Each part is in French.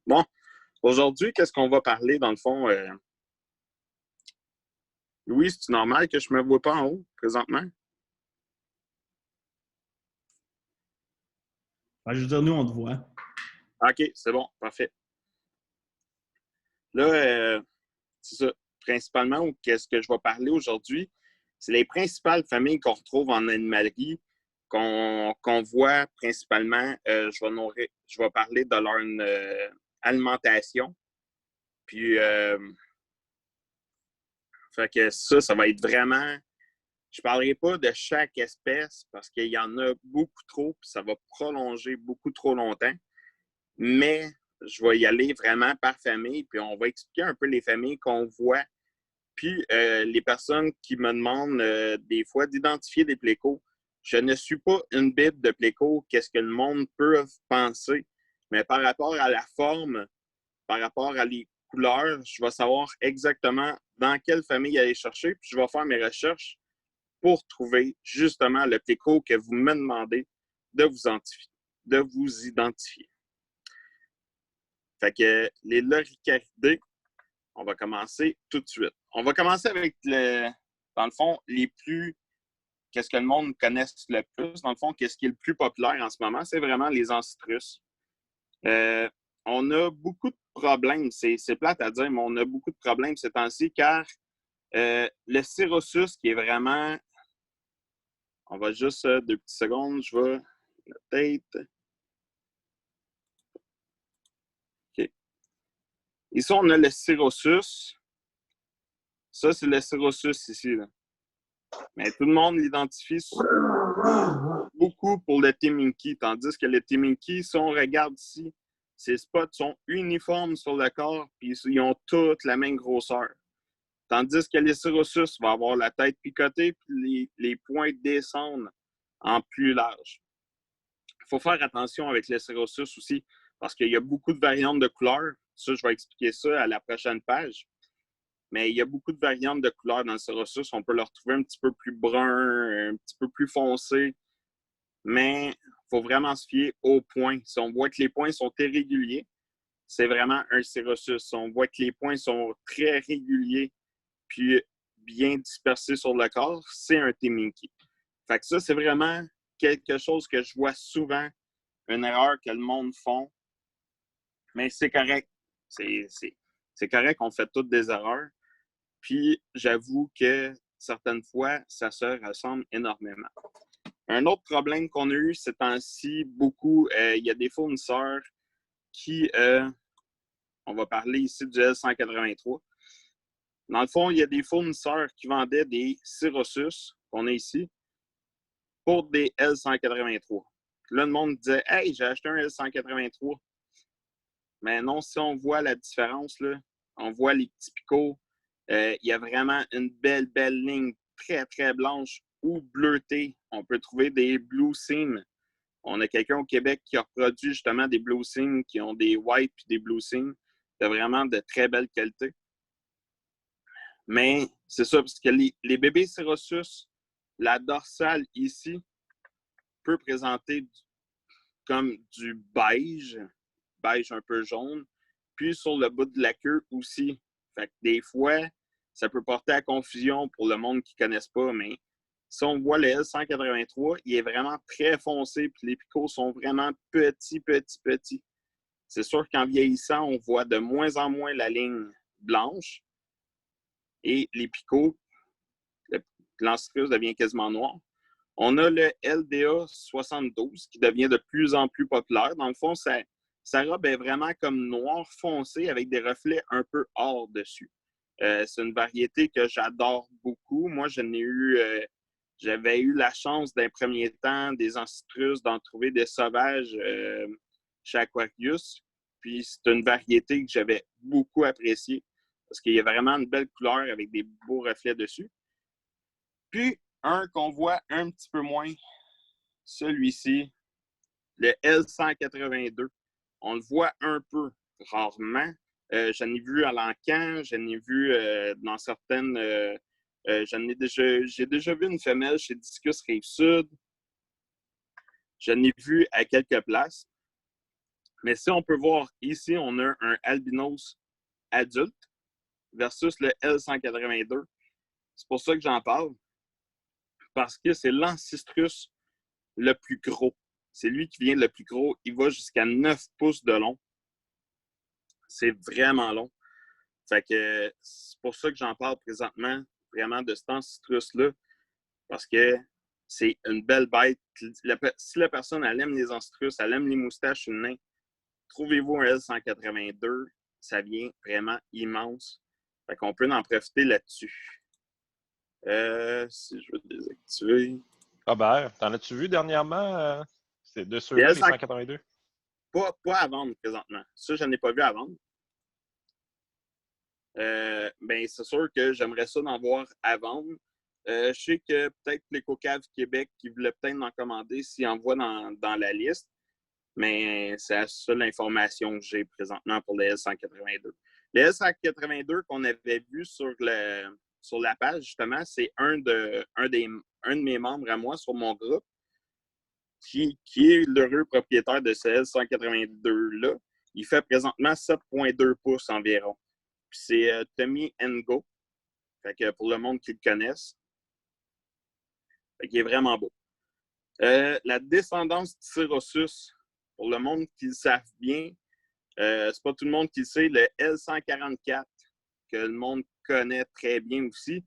Bon, aujourd'hui, qu'est-ce qu'on va parler dans le fond? Louis, c'est normal que je me vois pas en haut présentement? Je veux dire, nous, on te voit. OK, c'est bon, parfait. Là, c'est ça. Principalement, qu'est-ce que je vais parler aujourd'hui? C'est les principales familles qu'on retrouve en animalerie, qu'on voit principalement. Je vais parler de leur alimentation. Puis, fait que ça va être vraiment. Je ne parlerai pas de chaque espèce parce qu'il y en a beaucoup trop, puis ça va prolonger beaucoup trop longtemps. Mais je vais y aller vraiment par famille, puis on va expliquer un peu les familles qu'on voit. Puis les personnes qui me demandent des fois d'identifier des plécos, je ne suis pas une bible de plécos, qu'est-ce que le monde peut penser, mais par rapport à la forme, par rapport à les couleurs, je vais savoir exactement dans quelle famille aller chercher, puis je vais faire mes recherches pour trouver justement le pléco que vous me demandez de vous identifier. Fait que les loricaridés, on va commencer tout de suite. On va commencer avec, dans le fond, qu'est-ce que le monde connaisse le plus. Dans le fond, qu'est-ce qui est le plus populaire en ce moment, c'est vraiment les ancitrus. On a beaucoup de problèmes, c'est plate à dire, mais on a beaucoup de problèmes ces temps-ci, car le Cirrhosus, qui est vraiment... On va juste, 2 petites secondes, je vais... Peut-être... OK. Ici, on a le Cirrhosus. Ça, c'est le Cirrhosus ici, là. Mais tout le monde l'identifie beaucoup pour le Teminki, tandis que le Teminki, si on regarde ici, ces spots sont uniformes sur le corps, puis ils ont toutes la même grosseur. Tandis que les Cirrhosus vont avoir la tête picotée, puis les pointes descendent en plus large. Il faut faire attention avec les Cirrhosus aussi, parce qu'il y a beaucoup de variantes de couleurs. Ça, je vais expliquer ça à la prochaine page. Mais il y a beaucoup de variantes de couleurs dans le Cirrhosus. On peut le retrouver un petit peu plus brun, un petit peu plus foncé. Mais il faut vraiment se fier aux points. Si on voit que les points sont irréguliers, c'est vraiment un Cirrhosus. Si on voit que les points sont très réguliers puis bien dispersés sur le corps, c'est un Teminki. Fait que ça, c'est vraiment quelque chose que je vois souvent, une erreur que le monde font. Mais c'est correct. C'est correct, on fait toutes des erreurs. Puis, j'avoue que certaines fois, ça se ressemble énormément. Un autre problème qu'on a eu ces temps-ci, beaucoup, il y a des fournisseurs qui, on va parler ici du L183. Dans le fond, il y a des fournisseurs qui vendaient des Cirrhosus, qu'on a ici, pour des L183. Là, le monde disait « Hey, j'ai acheté un L183 ». Mais non, si on voit la différence, là, on voit les petits picots, il y a vraiment une belle ligne très, très blanche ou bleutée. On peut trouver des Blue Seam. On a quelqu'un au Québec qui a produit justement des Blue Seam qui ont des white puis des Blue Seam de vraiment de très belle qualité. Mais c'est ça, parce que les bébés Cirrhosus, la dorsale ici peut présenter comme du beige un peu jaune, puis sur le bout de la queue aussi. Fait que des fois, ça peut porter à confusion pour le monde qui ne connaisse pas, mais si on voit le L183, il est vraiment très foncé, puis les picots sont vraiment petits. C'est sûr qu'en vieillissant, on voit de moins en moins la ligne blanche et les picots, l'ancitrus devient quasiment noir. On a le LDA 72 qui devient de plus en plus populaire. Dans le fond, sa robe est vraiment comme noir foncé avec des reflets un peu or dessus. C'est une variété que j'adore beaucoup. Moi, j'avais eu la chance d'un premier temps des ancitrus, d'en trouver des sauvages chez Aquarius. Puis c'est une variété que j'avais beaucoup appréciée parce qu'il y a vraiment une belle couleur avec des beaux reflets dessus. Puis, un qu'on voit un petit peu moins, celui-ci, le L182. On le voit un peu rarement. J'en ai vu à l'encan, j'en ai vu dans certaines... j'ai déjà vu une femelle chez Discus Rive-Sud. Je n'ai vu à quelques places. Mais si on peut voir ici, on a un albinos adulte versus le L182. C'est pour ça que j'en parle. Parce que c'est l'ancistrus le plus gros. C'est lui qui vient le plus gros. Il va jusqu'à 9 pouces de long. C'est vraiment long. Fait que c'est pour ça que j'en parle présentement, vraiment de cet ancistrus-là. Parce que c'est une belle bête. Si la personne, elle aime les ancistrus, elle aime les moustaches sur le nain, trouvez-vous un L182. Ça vient vraiment immense. Fait qu'on peut en profiter là-dessus. Si je veux désactiver. Robert, t'en as-tu vu dernièrement? C'est de ceux-là, Les les 182? Pas à vendre présentement. Ça, je n'en ai pas vu à vendre. Ben, c'est sûr que j'aimerais ça d'en voir à vendre. Je sais que peut-être les Cocaves Québec qui voulaient peut-être en commander s'ils en voient dans la liste, mais c'est la seule information que j'ai présentement pour les L182. Les L182 qu'on avait vu sur la page, justement, c'est un de mes membres à moi sur mon groupe qui est l'heureux propriétaire de ce L182-là. Il fait présentement 7,2 pouces environ. Puis c'est Tommy Ngo. Fait que pour le monde qui le connaisse. Fait qu'il est vraiment beau. La descendance du Tyrosus, pour le monde qui le savent bien, c'est pas tout le monde qui le sait, le L144, que le monde connaît très bien aussi.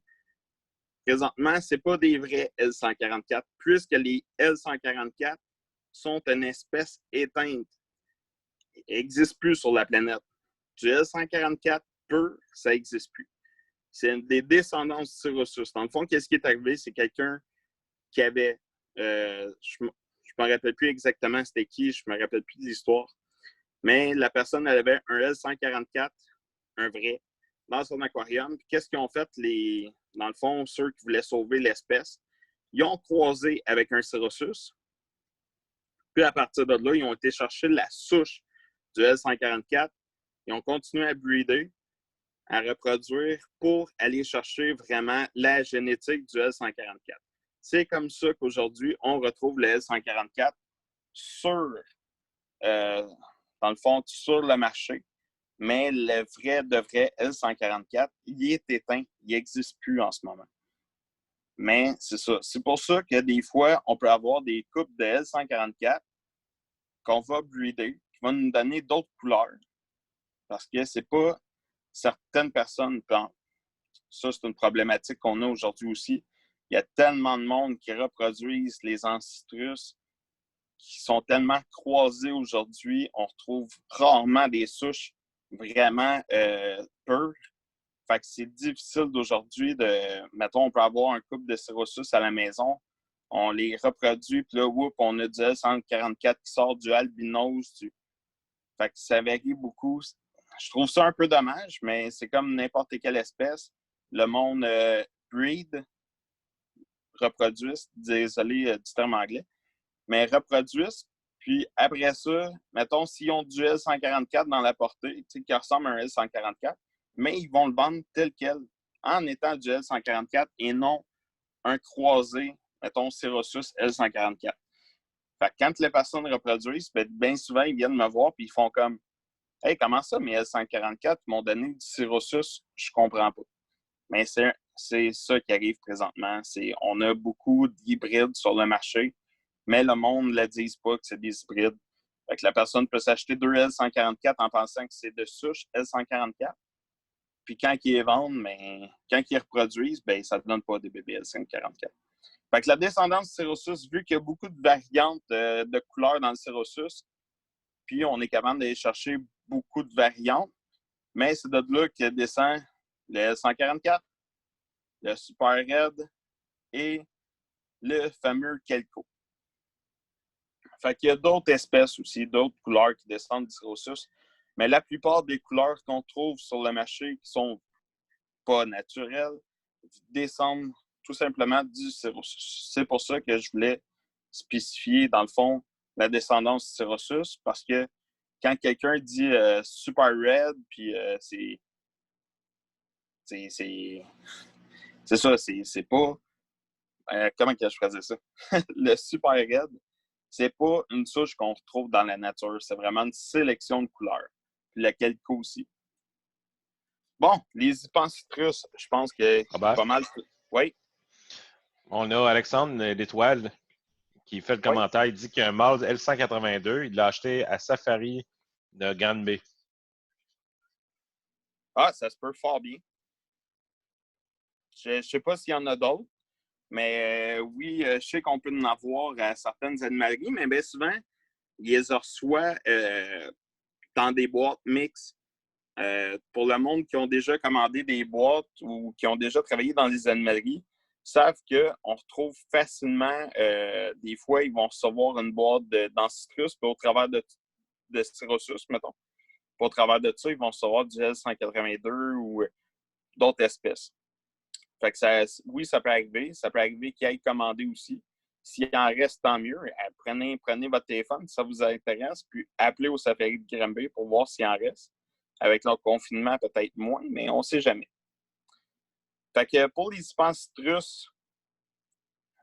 Présentement, c'est pas des vrais L144, puisque les L144 sont une espèce éteinte. Ils n'existent plus sur la planète. Du L144 pur, ça n'existe plus. C'est des descendants du Tyrosus. Dans le fond, qu'est-ce qui est arrivé? C'est quelqu'un qui avait... je ne me rappelle plus exactement c'était qui, je ne me rappelle plus de l'histoire. Mais la personne, elle avait un L144, un vrai, dans son aquarium. Puis qu'est-ce qu'ils ont fait, dans le fond, ceux qui voulaient sauver l'espèce? Ils ont croisé avec un Tyrosus. Puis à partir de là, ils ont été chercher la souche du L144. Ils ont continué à breeder, à reproduire pour aller chercher vraiment la génétique du L144. C'est comme ça qu'aujourd'hui, on retrouve le L144 dans le fond, sur le marché. Mais le vrai L144, il est éteint. Il n'existe plus en ce moment. Mais c'est ça. C'est pour ça que des fois, on peut avoir des couples de L144 qu'on va breeder, qui vont nous donner d'autres couleurs. Parce que c'est pas certaines personnes plantent. Ça, c'est une problématique qu'on a aujourd'hui aussi. Il y a tellement de monde qui reproduisent les ancistrus qui sont tellement croisés aujourd'hui. On retrouve rarement des souches vraiment pures. Fait que c'est difficile d'aujourd'hui mettons, on peut avoir un couple de Tyrosus à la maison, on les reproduit, puis là, whoop, on a du L144 qui sort du albinos. Fait que ça varie beaucoup. Je trouve ça un peu dommage, mais c'est comme n'importe quelle espèce. Le monde breed, reproduisent, désolé du terme anglais, mais reproduisent. Puis après ça, mettons, s'ils ont du L144 dans la portée, qui ressemble à un L144, mais ils vont le vendre tel quel, en étant du L144 et non un croisé, mettons, Tyrosus L144. Fait que quand les personnes reproduisent, bien souvent, ils viennent me voir et ils font comme « Hey, comment ça, mes L144 m'ont donné du Tyrosus? Je comprends pas. » Mais c'est ça qui arrive présentement. On a beaucoup d'hybrides sur le marché, mais le monde ne le dit pas que c'est des hybrides. Fait que la personne peut s'acheter deux L144 en pensant que c'est de souche L144. Puis quand ils les vendent, mais quand ils reproduisent, ben, ça ne donne pas des bébés L144. Fait que la descendance du Tyrosus, vu qu'il y a beaucoup de variantes de couleurs dans le Tyrosus, puis on est capable d'aller chercher beaucoup de variantes, mais c'est de là que descend le L144, le Super Red et le fameux Kelko. Fait qu'il y a d'autres espèces aussi, d'autres couleurs qui descendent du Tyrosus, mais la plupart des couleurs qu'on trouve sur le marché qui sont pas naturelles descendent tout simplement du Tyrosus. C'est pour ça que je voulais spécifier, dans le fond, la descendance du Tyrosus, parce que quand quelqu'un dit Super Red, puis c'est ça, c'est pas... comment que je faisais ça? Le Super Red, c'est pas une souche qu'on retrouve dans la nature. C'est vraiment une sélection de couleurs. Puis la qualité aussi. Bon, les Hypancitrus, je pense que Robert? pas mal. Oui, On a Alexandre l'Étoile qui fait le oui. commentaire. Il dit qu'il y a un mâle L182. Il l'a acheté à Safari de Grande Bay. Ah, ça se peut fort bien. Je ne sais pas s'il y en a d'autres, mais oui, je sais qu'on peut en avoir à certaines animaleries, mais bien souvent, ils les reçoivent dans des boîtes mixtes. Pour le monde qui ont déjà commandé des boîtes ou qui ont déjà travaillé dans les animaleries, savent qu'on retrouve facilement, des fois, ils vont recevoir une boîte d'Ancitrus, puis au travers de Styrosus, mettons. Puis au travers de ça, ils vont recevoir du L182 ou d'autres espèces. Fait que oui, ça peut arriver. Ça peut arriver qu'ils aillent commander aussi. S'il en reste, tant mieux. Prenez votre téléphone si ça vous intéresse, puis appelez au Safari de Granby pour voir s'il en reste. Avec leur confinement, peut-être moins, mais on ne sait jamais. Fait que pour les Hypancitrus,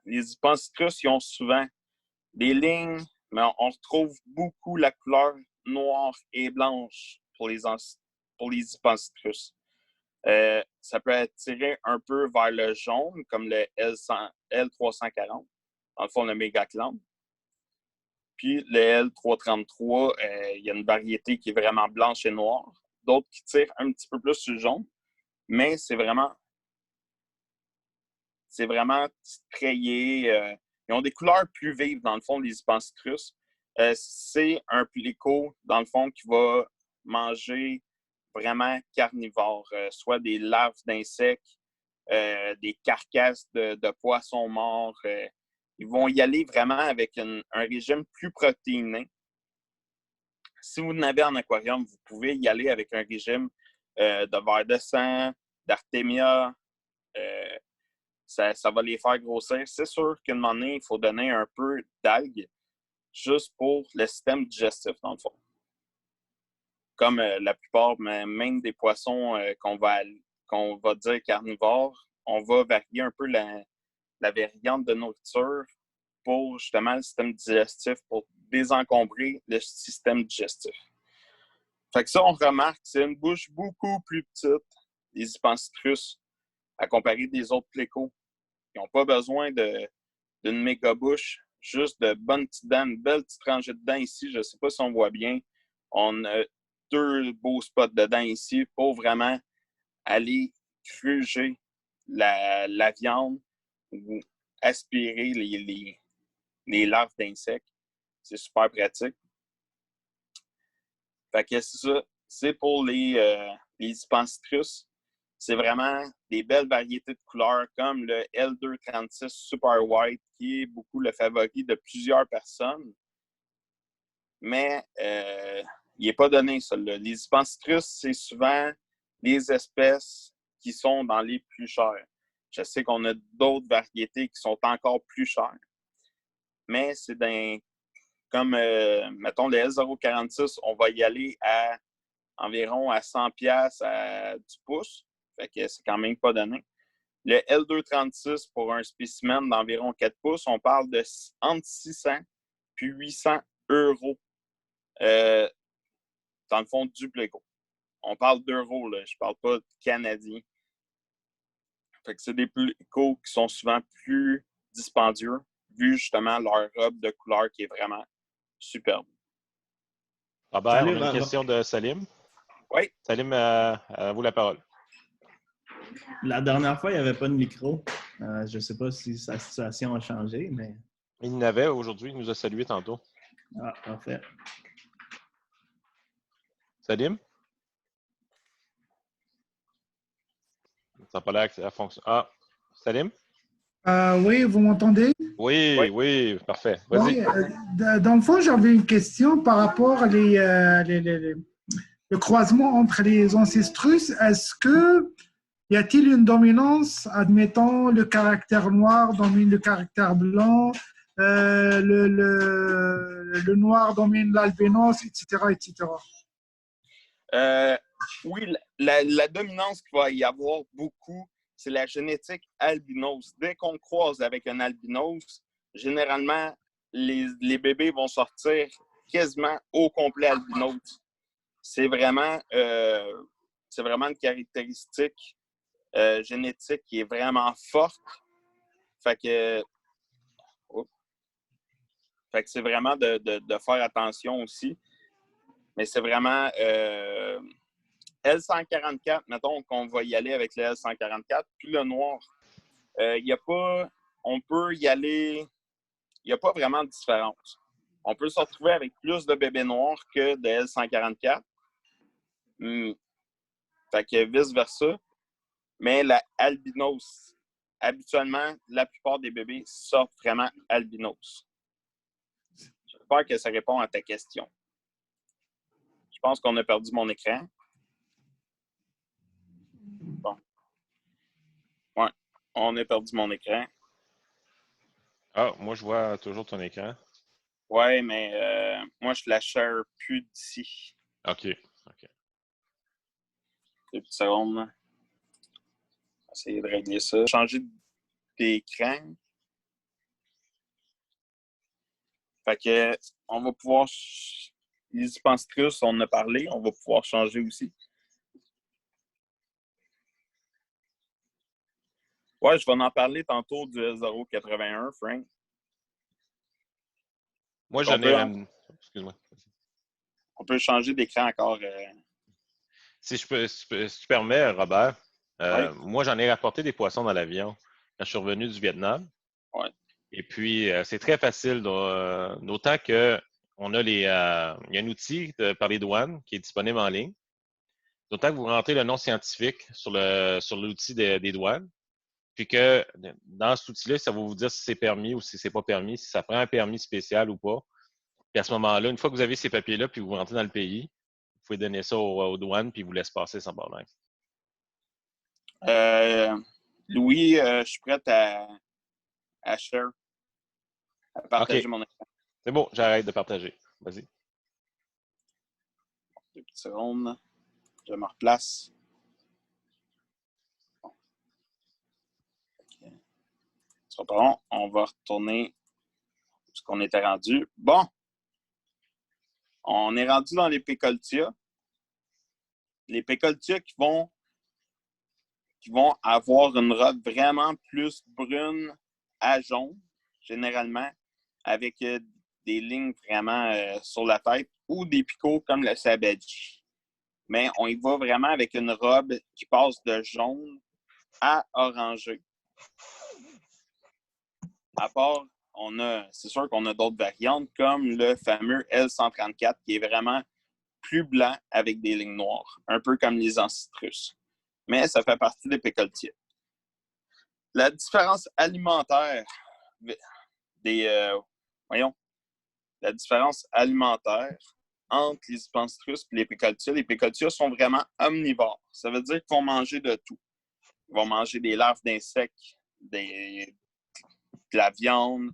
ils ont souvent des lignes, mais on retrouve beaucoup la couleur noire et blanche pour les Hypancitrus. Ça peut attirer un peu vers le jaune, comme le L340, dans le fond, le Mégaclan. Puis le L333, il y a une variété qui est vraiment blanche et noire. D'autres qui tirent un petit peu plus sur le jaune, mais c'est vraiment trayé. Ils ont des couleurs plus vives, dans le fond, les Hypancitrus. C'est un pléco, dans le fond, qui va manger vraiment carnivore, soit des larves d'insectes, des carcasses de poissons morts. Ils vont y aller vraiment avec un régime plus protéiné. Si vous n'avez en aquarium, vous pouvez y aller avec un régime de ver de sang, d'artémia. Ça va les faire grossir. C'est sûr qu'à un moment donné, il faut donner un peu d'algues juste pour le système digestif, dans le fond. Comme la plupart, même des poissons qu'on va dire carnivores, on va varier un peu la variante de nourriture pour justement le système digestif, pour désencombrer le système digestif. Fait que ça, on remarque, c'est une bouche beaucoup plus petite, les Hypancitrus, à comparer des autres plécos. Ils n'ont pas besoin d'une méga bouche, juste de bonnes petites dents, une belle petite rangée de dents ici. Je ne sais pas si on voit bien. On a 2 beaux spots de dents ici pour vraiment aller cruger la viande ou aspirer les larves d'insectes. C'est super pratique. Fait que c'est ça. C'est pour les Hypancitrus. C'est vraiment des belles variétés de couleurs comme le L236 Super White qui est beaucoup le favori de plusieurs personnes. Mais il n'est pas donné, ça. Les Hypancitrus, c'est souvent les espèces qui sont dans les plus chères. Je sais qu'on a d'autres variétés qui sont encore plus chères. Mais c'est comme, mettons, le L046, on va y aller à environ à 100$ du pouce. Fait que c'est quand même pas donné. Le L236 pour un spécimen d'environ 4 pouces, on parle de entre 600 puis 800 € dans le fond du pléco. On parle d'euros, là. Je parle pas de canadiens. Fait que c'est des plécos qui sont souvent plus dispendieux, vu justement leur robe de couleur qui est vraiment superbe. Robert, on a une question de Salim. Oui. Salim, à vous la parole. La dernière fois, il n'y avait pas de micro. Je ne sais pas si sa situation a changé, mais... Il n'avait aujourd'hui, il nous a salué tantôt. Ah, parfait. Salim? Ça n'a pas l'air que ça fonctionne. Ah, Salim? Oui, vous m'entendez? Oui, parfait. Vas-y. Oui, dans le fond, j'avais une question par rapport à le croisement entre les Ancistrus. Est-ce que y a-t-il une dominance, admettons, le caractère noir domine le caractère blanc, le noir domine l'albinos, etc., etc.? Oui, la dominance qu'il va y avoir beaucoup, c'est la génétique albinos. Dès qu'on croise avec un albinos, généralement, les bébés vont sortir quasiment au complet albinos. C'est vraiment une caractéristique génétique qui est vraiment forte. Fait que, fait que c'est vraiment de faire attention aussi. Mais c'est vraiment L144, mettons qu'on va y aller avec le L144, puis le noir. On peut y aller, il n'y a pas vraiment de différence. On peut se retrouver avec plus de bébés noirs que de L144. Fait que vice-versa. Mais la albinos, habituellement, la plupart des bébés sortent vraiment albinos. J'espère que ça répond à ta question. Je pense qu'on a perdu mon écran. Bon. Ouais, on a perdu mon écran. Ah, moi, je vois toujours ton écran. Ouais, mais moi, je la share plus d'ici. OK. OK. 2 petites secondes. On va essayer de régler ça. Changer d'écran. Fait que, on va pouvoir... Les Hypanstrus, on en a parlé. On va pouvoir changer aussi. Ouais, je vais en parler tantôt du 081, Frank. Moi, j'en ai... Excuse-moi. On peut changer d'écran encore. Si tu permets, Robert, Ouais. moi, j'en ai rapporté des poissons dans l'avion quand je suis revenu du Vietnam. Ouais. Et puis, c'est très facile, d'autant que on a il y a un outil par les douanes qui est disponible en ligne. D'autant que vous rentrez le nom scientifique sur l'outil des douanes, puis que dans cet outil-là, ça va vous dire si c'est permis ou si c'est pas permis, si ça prend un permis spécial ou pas. Puis à ce moment-là, une fois que vous avez ces papiers-là, puis vous rentrez dans le pays, vous pouvez donner ça aux douanes, puis ils vous laissent passer sans problème. Louis, je suis prêt à share, à partager mon écran. C'est bon, j'arrête de partager. Vas-y. 2 petites secondes. Je me replace. Bon. Okay. C'est pas bon. On va retourner ce qu'on était rendu. Bon. On est rendu dans les pécoltias. Les pécoltias qui vont avoir une robe vraiment plus brune à jaune, généralement, avec des lignes vraiment sur la tête ou des picots comme le Sabaji. Mais on y va vraiment avec une robe qui passe de jaune à orangé. À part, c'est sûr qu'on a d'autres variantes comme le fameux L134 qui est vraiment plus blanc avec des lignes noires, un peu comme les ancitrus. Mais ça fait partie des pécoltiers. La différence alimentaire la différence alimentaire entre les Hypanstrus et les pécoltiers sont vraiment omnivores. Ça veut dire qu'ils vont manger de tout. Ils vont manger des larves d'insectes, de la viande,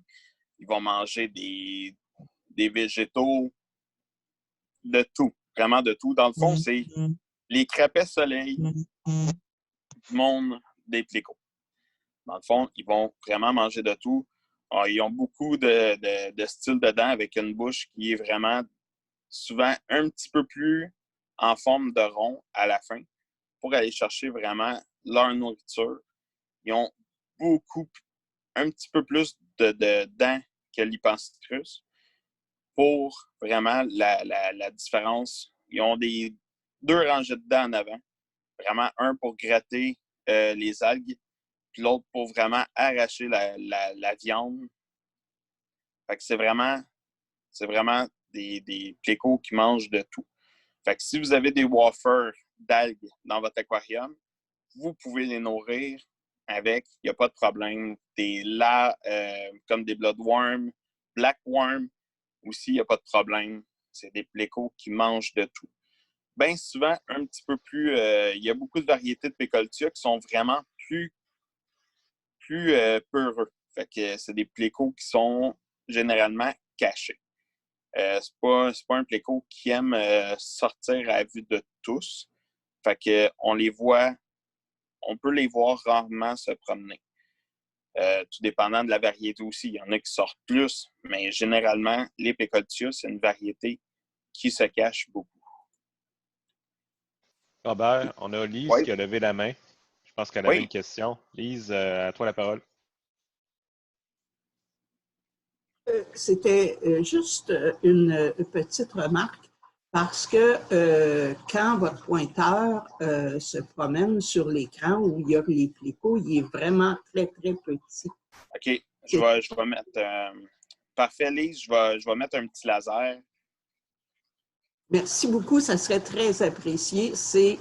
ils vont manger des végétaux, de tout, vraiment de tout. Dans le fond, c'est les crapets soleil du monde des plécots. Dans le fond, ils vont vraiment manger de tout. Ils ont beaucoup de styles de dents avec une bouche qui est vraiment souvent un petit peu plus en forme de rond à la fin pour aller chercher vraiment leur nourriture. Ils ont un petit peu plus de dents que l'Hypanstrus pour vraiment la différence. Ils ont 2 rangées de dents en avant. Vraiment un pour gratter les algues, puis l'autre pour vraiment arracher la viande. Fait que c'est vraiment des plécos qui mangent de tout. Fait que si vous avez des wafers d'algues dans votre aquarium, vous pouvez les nourrir avec, il n'y a pas de problème. Comme des bloodworms, blackworms, aussi, il n'y a pas de problème. C'est des plécos qui mangent de tout. Bien souvent, un petit peu plus... il y a beaucoup de variétés de pécoltia qui sont vraiment plus peureux. Fait que c'est des plécos qui sont généralement cachés. C'est pas un pléco qui aime sortir à la vue de tous. Fait que on peut les voir rarement se promener. tout dépendant de la variété aussi. Il y en a qui sortent plus, mais généralement, les Pécoltia, c'est une variété qui se cache beaucoup. Robert, on a Lise Oui. qui a levé la main. Je pense qu'elle avait une question. Lise, à toi la parole. C'était juste une petite remarque parce que quand votre pointeur se promène sur l'écran où il y a les plécos, il est vraiment très, très petit. OK. Je vais mettre... Parfait, Lise. Je vais mettre un petit laser. Merci beaucoup. Ça serait très apprécié. C'est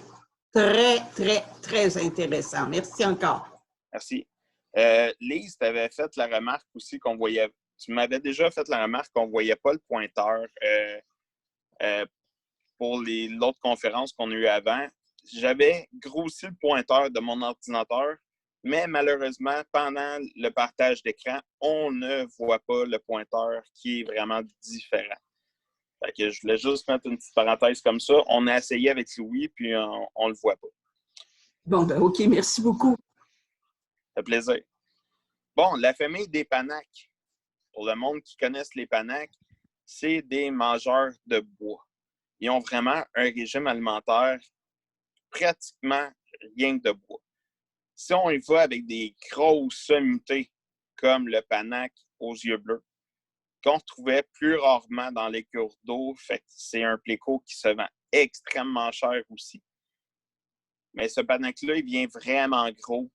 très, très, très intéressant. Merci encore. Merci. Lise, tu avais fait la remarque aussi qu'on voyait... Tu m'avais déjà fait la remarque qu'on ne voyait pas le pointeur pour l'autre conférence qu'on a eue avant. J'avais grossi le pointeur de mon ordinateur, mais malheureusement, pendant le partage d'écran, on ne voit pas le pointeur qui est vraiment différent. Fait que je voulais juste mettre une petite parenthèse comme ça. On a essayé avec Louis, puis on ne le voit pas. Bon, ben OK, merci beaucoup. Ça fait plaisir. Bon, la famille des panacs. Pour le monde qui connaisse les panacs, c'est des mangeurs de bois. Ils ont vraiment un régime alimentaire pratiquement rien que de bois. Si on y va avec des grosses sommités comme le panac aux yeux bleus, qu'on retrouvait plus rarement dans les cours d'eau, fait que c'est un pléco qui se vend extrêmement cher aussi. Mais ce panac-là, il vient vraiment gros.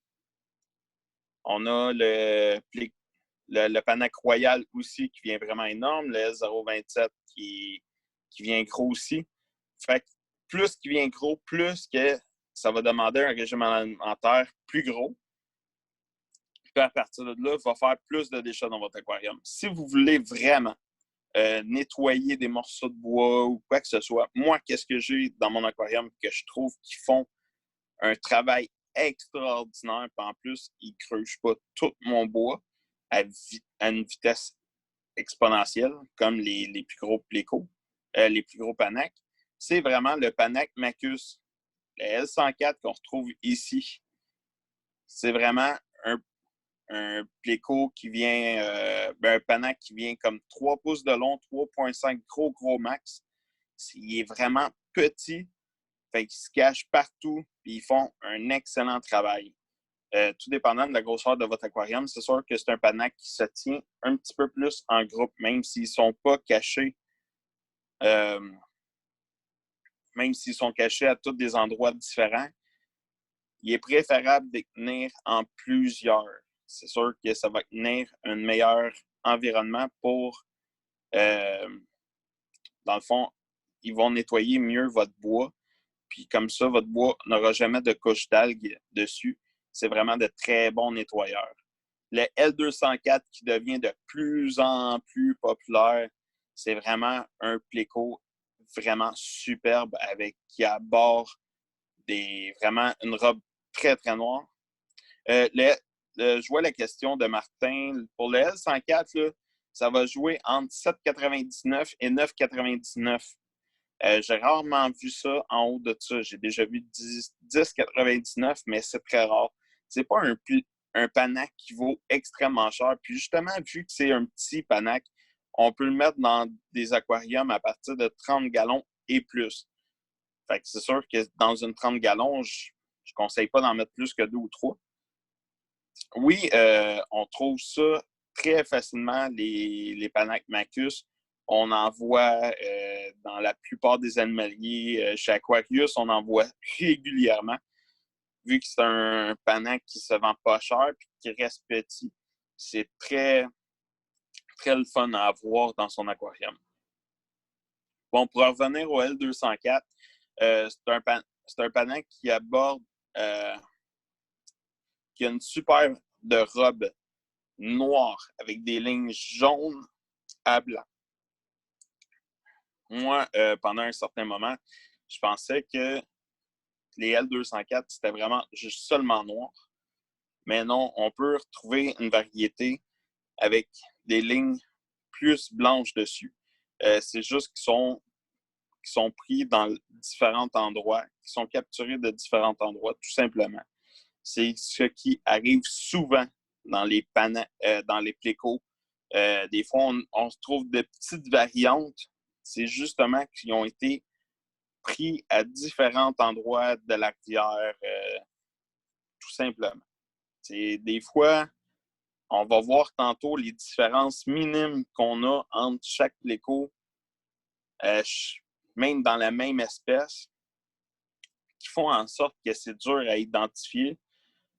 On a le panac royal aussi qui vient vraiment énorme, le S027 qui vient gros aussi. Fait que plus qu'il vient gros, plus que ça va demander un régime alimentaire plus gros. Puis à partir de là, il va faire plus de déchets dans votre aquarium. Si vous voulez vraiment nettoyer des morceaux de bois ou quoi que ce soit, moi, qu'est-ce que j'ai dans mon aquarium que je trouve qu'ils font un travail extraordinaire. Puis en plus, ils ne creusent pas tout mon bois à une vitesse exponentielle, comme les plus gros plécos, les plus gros panacs. C'est vraiment le panac Macus. Le L104 qu'on retrouve ici, c'est vraiment un pléco qui vient, un panac qui vient comme 3 pouces de long, 3,5 gros max. Il est vraiment petit, fait qu'il se cache partout, puis ils font un excellent travail. Tout dépendant de la grosseur de votre aquarium, c'est sûr que c'est un panac qui se tient un petit peu plus en groupe, même s'ils ne sont pas cachés. Même s'ils sont cachés à tous des endroits différents, il est préférable de tenir en plusieurs. C'est sûr que ça va tenir un meilleur environnement pour, dans le fond, ils vont nettoyer mieux votre bois. Puis comme ça, votre bois n'aura jamais de couche d'algues dessus. C'est vraiment de très bons nettoyeurs. Le L204 qui devient de plus en plus populaire, c'est vraiment un pléco vraiment superbe qui aborde vraiment une robe très, très noire. Je vois la question de Martin. Pour le L104, là, ça va jouer entre 7,99 et 9,99. J'ai rarement vu ça en haut de ça. J'ai déjà vu 10,99, mais c'est très rare. C'est pas un panac qui vaut extrêmement cher. Puis justement, vu que c'est un petit panac, on peut le mettre dans des aquariums à partir de 30 gallons et plus. Fait que c'est sûr que dans une 30 gallons, je ne conseille pas d'en mettre plus que 2 ou 3. Oui, on trouve ça très facilement, les panacs Macus. On en voit dans la plupart des animaliers. Chez Aquarius, on en voit régulièrement. Vu que c'est un panac qui se vend pas cher et qui reste petit, c'est très, très le fun à avoir dans son aquarium. Bon, pour revenir au L204, c'est un panac qui aborde, qui a une super de robe noire avec des lignes jaunes à blanc. Moi, pendant un certain moment, je pensais que les L204, c'était vraiment juste seulement noir. Mais non, on peut retrouver une variété avec des lignes plus blanches dessus. C'est juste qu'ils sont pris dans différents endroits, qui sont capturés de différents endroits, tout simplement. C'est ce qui arrive souvent dans les plécos. Des fois, on se trouve de petites variantes. C'est justement qu'ils ont été pris à différents endroits de la rivière, tout simplement. Des fois, on va voir tantôt les différences minimes qu'on a entre chaque pléco, même dans la même espèce, qui font en sorte que c'est dur à identifier,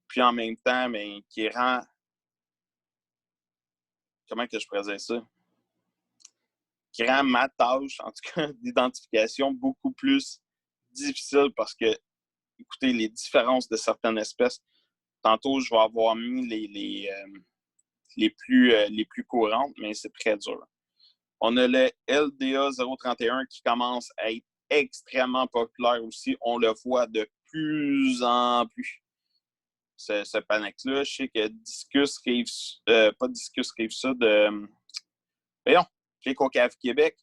puis en même temps, mais qui rend... Comment que je pourrais dire ça? Qui rend ma tâche, en tout cas, d'identification beaucoup plus difficile parce que, écoutez, les différences de certaines espèces, tantôt, je vais avoir mis les plus courantes, mais c'est très dur. On a le LDA 031 qui commence à être extrêmement populaire aussi. On le voit de plus en plus. Ce panac-là, je sais que Discus Rive Sud, voyons, Pléco-Cave Québec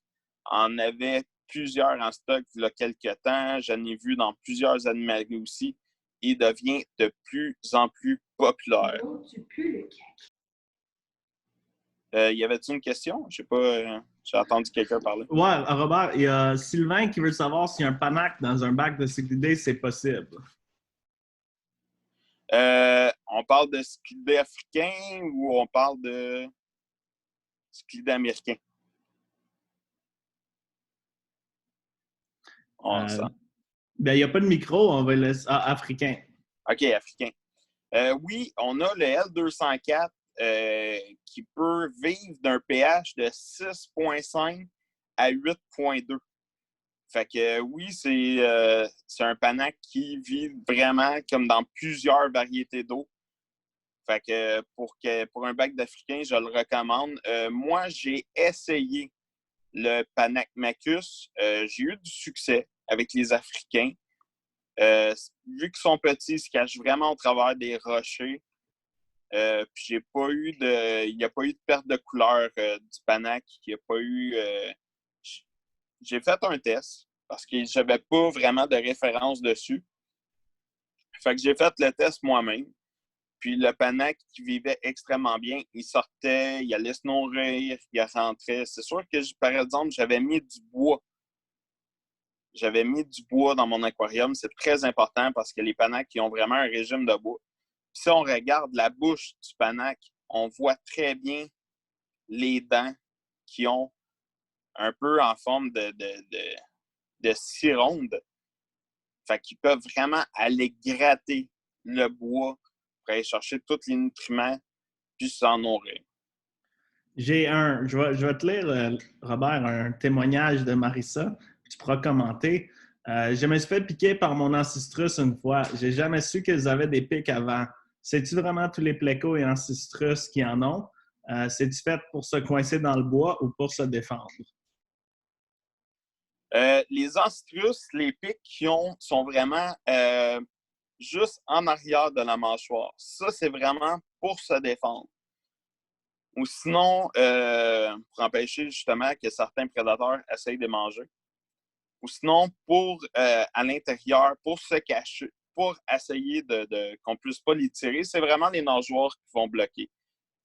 en avait plusieurs en stock il y a quelques temps. J'en ai vu dans plusieurs animaleries aussi. Il devient de plus en plus populaire. Y avait-tu une question? Je sais pas, j'ai entendu quelqu'un parler. Ouais, Robert, il y a Sylvain qui veut savoir si un panac dans un bac de cyclidés, c'est possible. On parle de cyclidés africains ou on parle de cyclidés américains? Ben, il n'y a pas de micro, on va laisser. Ah, africain. OK, africain. Oui, on a le L204 qui peut vivre d'un pH de 6,5 à 8,2. Fait que oui, c'est un panac qui vit vraiment comme dans plusieurs variétés d'eau. Fait que pour un bac d'Africain, je le recommande. Moi, j'ai essayé le panac Macus. J'ai eu du succès avec les Africains. Vu qu'ils sont petits, ils se cachent vraiment au travers des rochers. Puis il n'y a pas eu de perte de couleur du panac. J'ai fait un test parce que je n'avais pas vraiment de référence dessus. Fait que j'ai fait le test moi-même. Puis le panac qui vivait extrêmement bien, il sortait, il allait se nourrir, il rentrait. C'est sûr que, par exemple, j'avais mis du bois. J'avais mis du bois dans mon aquarium. C'est très important parce que les panacs, ils ont vraiment un régime de bois. Puis si on regarde la bouche du panac, on voit très bien les dents qui ont un peu en forme de scie ronde. Fait qu'ils peuvent vraiment aller gratter le bois pour aller chercher tous les nutriments puis s'en nourrir. Je vais te lire, Robert, un témoignage de Marissa. Tu pourras commenter. Je me suis fait piquer par mon ancistrus une fois. J'ai jamais su qu'ils avaient des pics avant. C'est-tu vraiment tous les plécos et ancistrus qui en ont? C'est-tu fait pour se coincer dans le bois ou pour se défendre? Les ancistrus, les pics qu'ils ont sont vraiment juste en arrière de la mâchoire. Ça, c'est vraiment pour se défendre. Ou sinon, pour empêcher justement que certains prédateurs essayent de manger. Ou sinon, à l'intérieur, pour se cacher, pour essayer qu'on ne puisse pas les tirer, c'est vraiment les nageoires qui vont bloquer.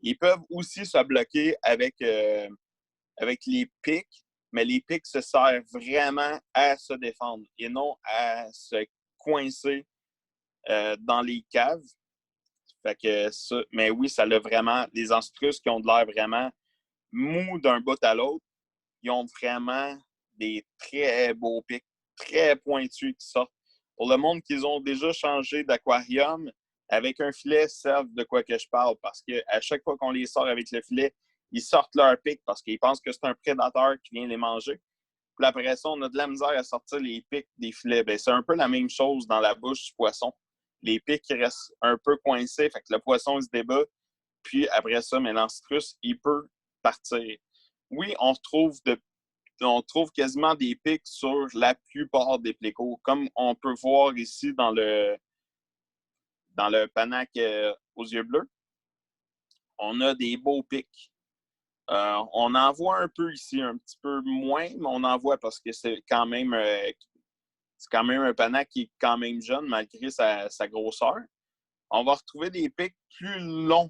Ils peuvent aussi se bloquer avec les pics, mais les pics se servent vraiment à se défendre et non à se coincer dans les caves. Fait que ça, mais oui, ça a vraiment... Les ancistrus qui ont de l'air vraiment mous d'un bout à l'autre, ils ont vraiment des très beaux pics, très pointus qui sortent. Pour le monde qu'ils ont déjà changé d'aquarium, avec un filet, savent de quoi que je parle parce qu'à chaque fois qu'on les sort avec le filet, ils sortent leur pic parce qu'ils pensent que c'est un prédateur qui vient les manger. Puis après ça, on a de la misère à sortir les pics des filets. Bien, c'est un peu la même chose dans la bouche du poisson. Les pics restent un peu coincés, fait que le poisson se débat. Puis après ça, mais l'ancistrus, il peut partir. Oui, on trouve quasiment des pics sur la plupart des plécos, comme on peut voir ici dans le panac aux yeux bleus. On a des beaux pics. On en voit un peu ici, un petit peu moins, mais on en voit parce que c'est quand même un panac qui est quand même jeune malgré sa grosseur. On va retrouver des pics plus longs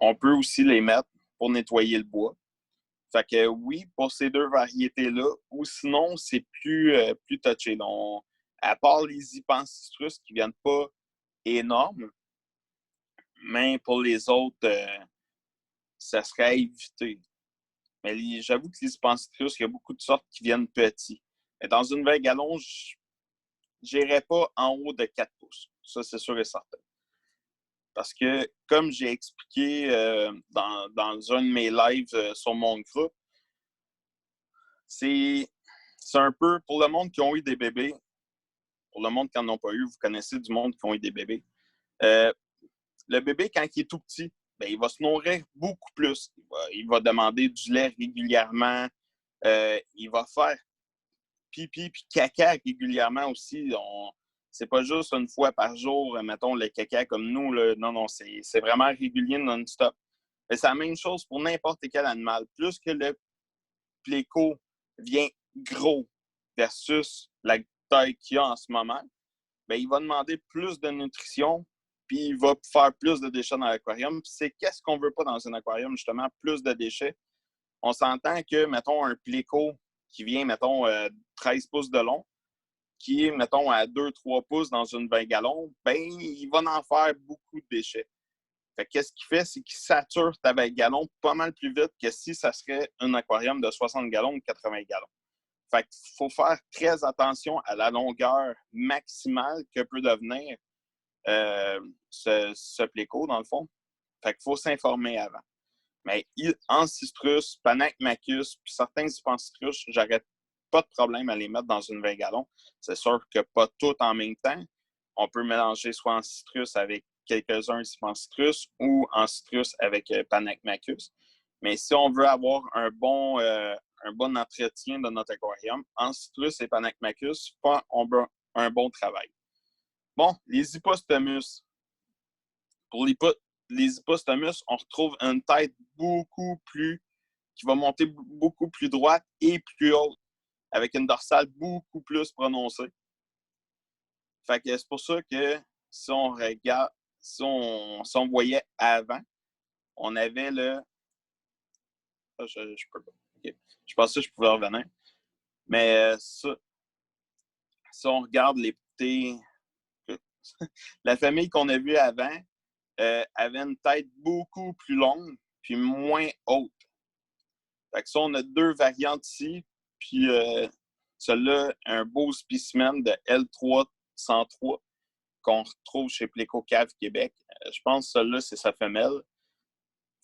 on peut aussi les mettre pour nettoyer le bois. Fait que oui, pour ces deux variétés-là, ou sinon, c'est plus touché. Donc, à part les Hypancistrus qui ne viennent pas énormes, mais pour les autres, ça serait à éviter. Mais j'avoue que les Hypancistrus, il y a beaucoup de sortes qui viennent petits. Mais dans une 20 gallons, je n'irais pas en haut de 4 pouces. Ça, c'est sûr et certain. Parce que, comme j'ai expliqué dans un de mes lives sur mon groupe, c'est un peu pour le monde qui ont eu des bébés. Pour le monde qui n'en ont pas eu, vous connaissez du monde qui ont eu des bébés. Le bébé, quand il est tout petit, ben, il va se nourrir beaucoup plus. Il va demander du lait régulièrement. Il va faire pipi puis caca régulièrement aussi. C'est pas juste une fois par jour, mettons, le caca comme nous. Là. Non, c'est vraiment régulier non-stop. Mais c'est la même chose pour n'importe quel animal. Plus que le pléco vient gros versus la taille qu'il a en ce moment, bien, il va demander plus de nutrition, puis il va faire plus de déchets dans l'aquarium. Puis c'est qu'est-ce qu'on veut pas dans un aquarium, justement, plus de déchets. On s'entend que, mettons, un pléco qui vient, mettons, 13 pouces de long, qui est, mettons, à 2-3 pouces dans une 20 gallons, bien, il va en faire beaucoup de déchets. Fait que qu'est-ce qu'il fait? C'est qu'il sature ta 20 gallons pas mal plus vite que si ça serait un aquarium de 60 gallons ou 80 gallons. Fait qu'il faut faire très attention à la longueur maximale que peut devenir ce pléco, dans le fond. Fait qu'il faut s'informer avant. Mais Ancistrus, Panachmachus, puis certains Hypancistrus, j'aurais pas de problème à les mettre dans une 20 gallons. C'est sûr que pas tout en même temps. On peut mélanger soit Ancistrus avec quelques-uns Hypancistrus ou Ancistrus avec Panachmachus. Mais si on veut avoir un bon entretien de notre aquarium, Ancistrus et Panachmachus font un bon travail. Bon, les Hypostomus. Pour les Hypostomus, on retrouve une tête qui va monter beaucoup plus droite et plus haute, avec une dorsale beaucoup plus prononcée. Fait que c'est pour ça que si on regarde, si on voyait avant, on avait le... Je peux pas. Okay. Je pensais que je pouvais revenir. Mais ça, si on regarde les petits... La famille qu'on a vue avant avait une tête beaucoup plus longue puis moins haute. Fait que ça, on a deux variantes ici. Puis celui-là, un beau spécimen de L303 qu'on retrouve chez Pléco Cave Québec. Je pense que celui-là, c'est sa femelle.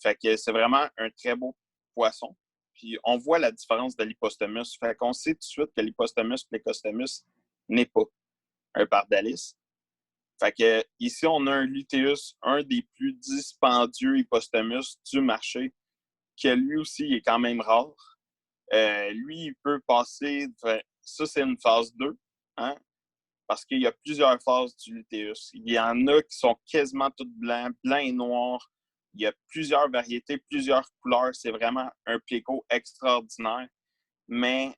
Fait que c'est vraiment un très beau poisson. Puis on voit la différence de l'Hypostomus. Fait qu'on sait tout de suite que l'Hypostomus Plecostomus n'est pas un pardalis. Fait que ici, on a un luteus, un des plus dispendieux Hypostomus du marché, que lui aussi est quand même rare. Lui, il peut passer... Ça, c'est une phase 2, hein? Parce qu'il y a plusieurs phases du luteus. Il y en a qui sont quasiment toutes blancs et noirs. Il y a plusieurs variétés, plusieurs couleurs. C'est vraiment un pléco extraordinaire. Mais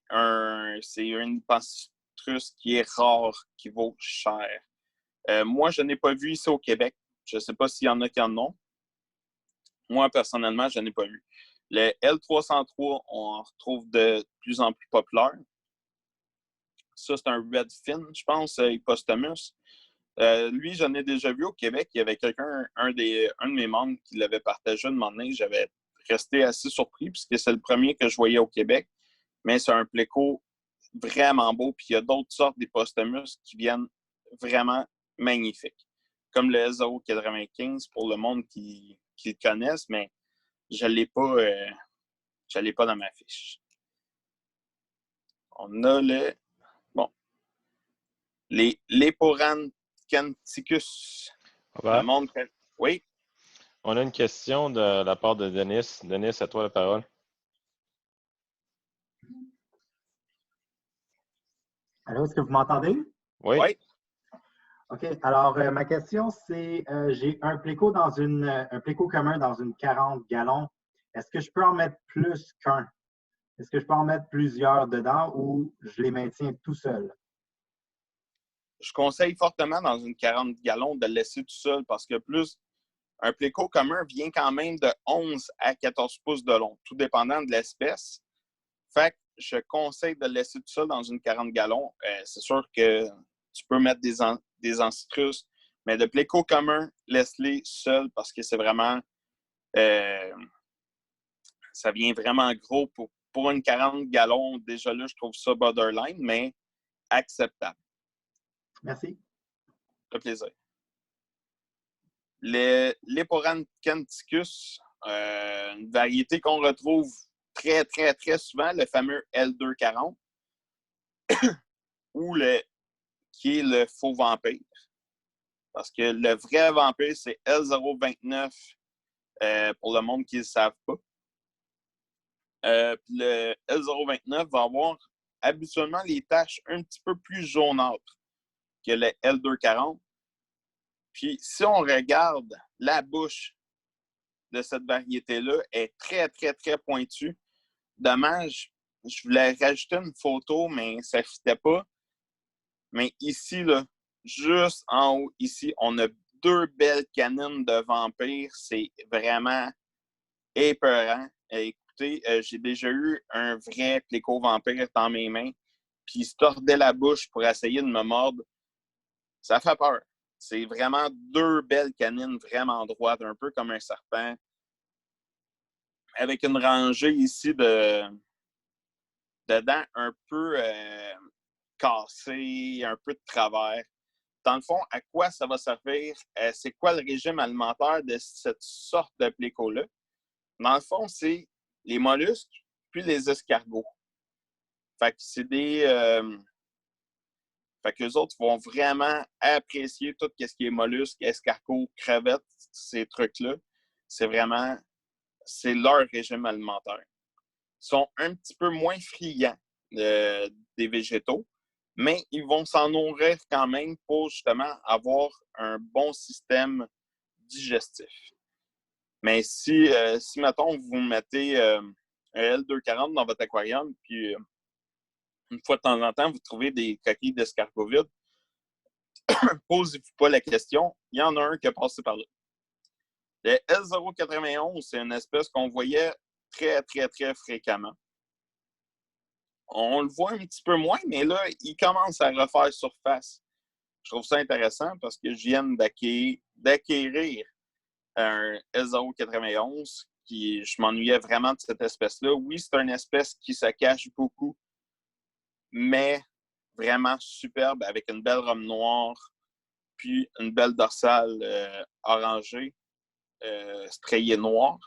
c'est un Hypancistrus qui est rare, qui vaut cher. Moi, je n'ai pas vu ici au Québec. Je ne sais pas s'il y en a qui en ont. Moi, personnellement, je n'ai pas vu. Le L303, on en retrouve de plus en plus populaire. Ça, c'est un Redfin, je pense, Hypostomus. Lui, j'en ai déjà vu au Québec. Il y avait un de mes membres qui l'avait partagé un moment donné. J'avais resté assez surpris puisque c'est le premier que je voyais au Québec. Mais c'est un pléco vraiment beau. Puis il y a d'autres sortes d'Hypostomus qui viennent vraiment magnifiques. Comme le SO95 pour le monde qui le connaisse, mais je ne l'ai pas dans ma fiche. On a les Leporanthus. Le monde... Oui? On a une question de la part de Denis. Denis, à toi la parole. Allô, est-ce que vous m'entendez? Oui. Oui. OK. Alors, ma question, c'est j'ai un pléco un pléco commun dans une 40 gallons. Est-ce que je peux en mettre plus qu'un? Est-ce que je peux en mettre plusieurs dedans ou je les maintiens tout seul? Je conseille fortement dans une 40 gallons de le laisser tout seul parce que plus Un pléco commun vient quand même de 11 à 14 pouces de long, tout dépendant de l'espèce. Fait que je conseille de le laisser tout ça dans une 40 gallons. C'est sûr que tu peux mettre des ancitrus, mais le pléco commun, laisse-les seuls parce que c'est vraiment... ça vient vraiment gros pour une 40 gallons. Déjà là, je trouve ça borderline, mais acceptable. Merci. Ça fait plaisir. L'Eporancanthicus, une variété qu'on retrouve très, très, très souvent, le fameux L240, ou qui est le faux vampire. Parce que le vrai vampire, c'est L029 pour le monde qui ne le savent pas. Puis le L029 va avoir habituellement les taches un petit peu plus jaunâtres que le L240. Puis si on regarde la bouche de cette variété-là, elle est très, très, très pointue. Dommage, je voulais rajouter une photo, mais ça ne fitait pas. Mais ici, là, juste en haut, ici, on a 2 belles canines de vampires. C'est vraiment épeurant. Écoutez, j'ai déjà eu un vrai pléco vampire dans mes mains, puis il se tordait la bouche pour essayer de me mordre. Ça fait peur. C'est vraiment 2 belles canines vraiment droites, un peu comme un serpent, avec une rangée ici de dents un peu cassées, un peu de travers. Dans le fond, à quoi ça va servir? C'est quoi le régime alimentaire de cette sorte de pléco-là? Dans le fond, c'est les mollusques puis les escargots. Fait que c'est des... fait qu'eux autres vont vraiment apprécier tout ce qui est mollusques, escargots, crevettes, ces trucs-là. C'est vraiment... c'est leur régime alimentaire. Ils sont un petit peu moins friands des végétaux, mais ils vont s'en nourrir quand même pour justement avoir un bon système digestif. Mais si mettons, vous mettez un L240 dans votre aquarium, puis une fois de temps en temps, vous trouvez des coquilles d'escargot vides, posez-vous pas la question, il y en a un qui a passé par là. Le L091, c'est une espèce qu'on voyait très, très, très fréquemment. On le voit un petit peu moins, mais là, il commence à refaire surface. Je trouve ça intéressant parce que je viens d'acquérir un L091 qui, je m'ennuyais vraiment de cette espèce-là. Oui, c'est une espèce qui se cache beaucoup, mais vraiment superbe avec une belle robe noire, puis une belle dorsale orangée, strayée noire.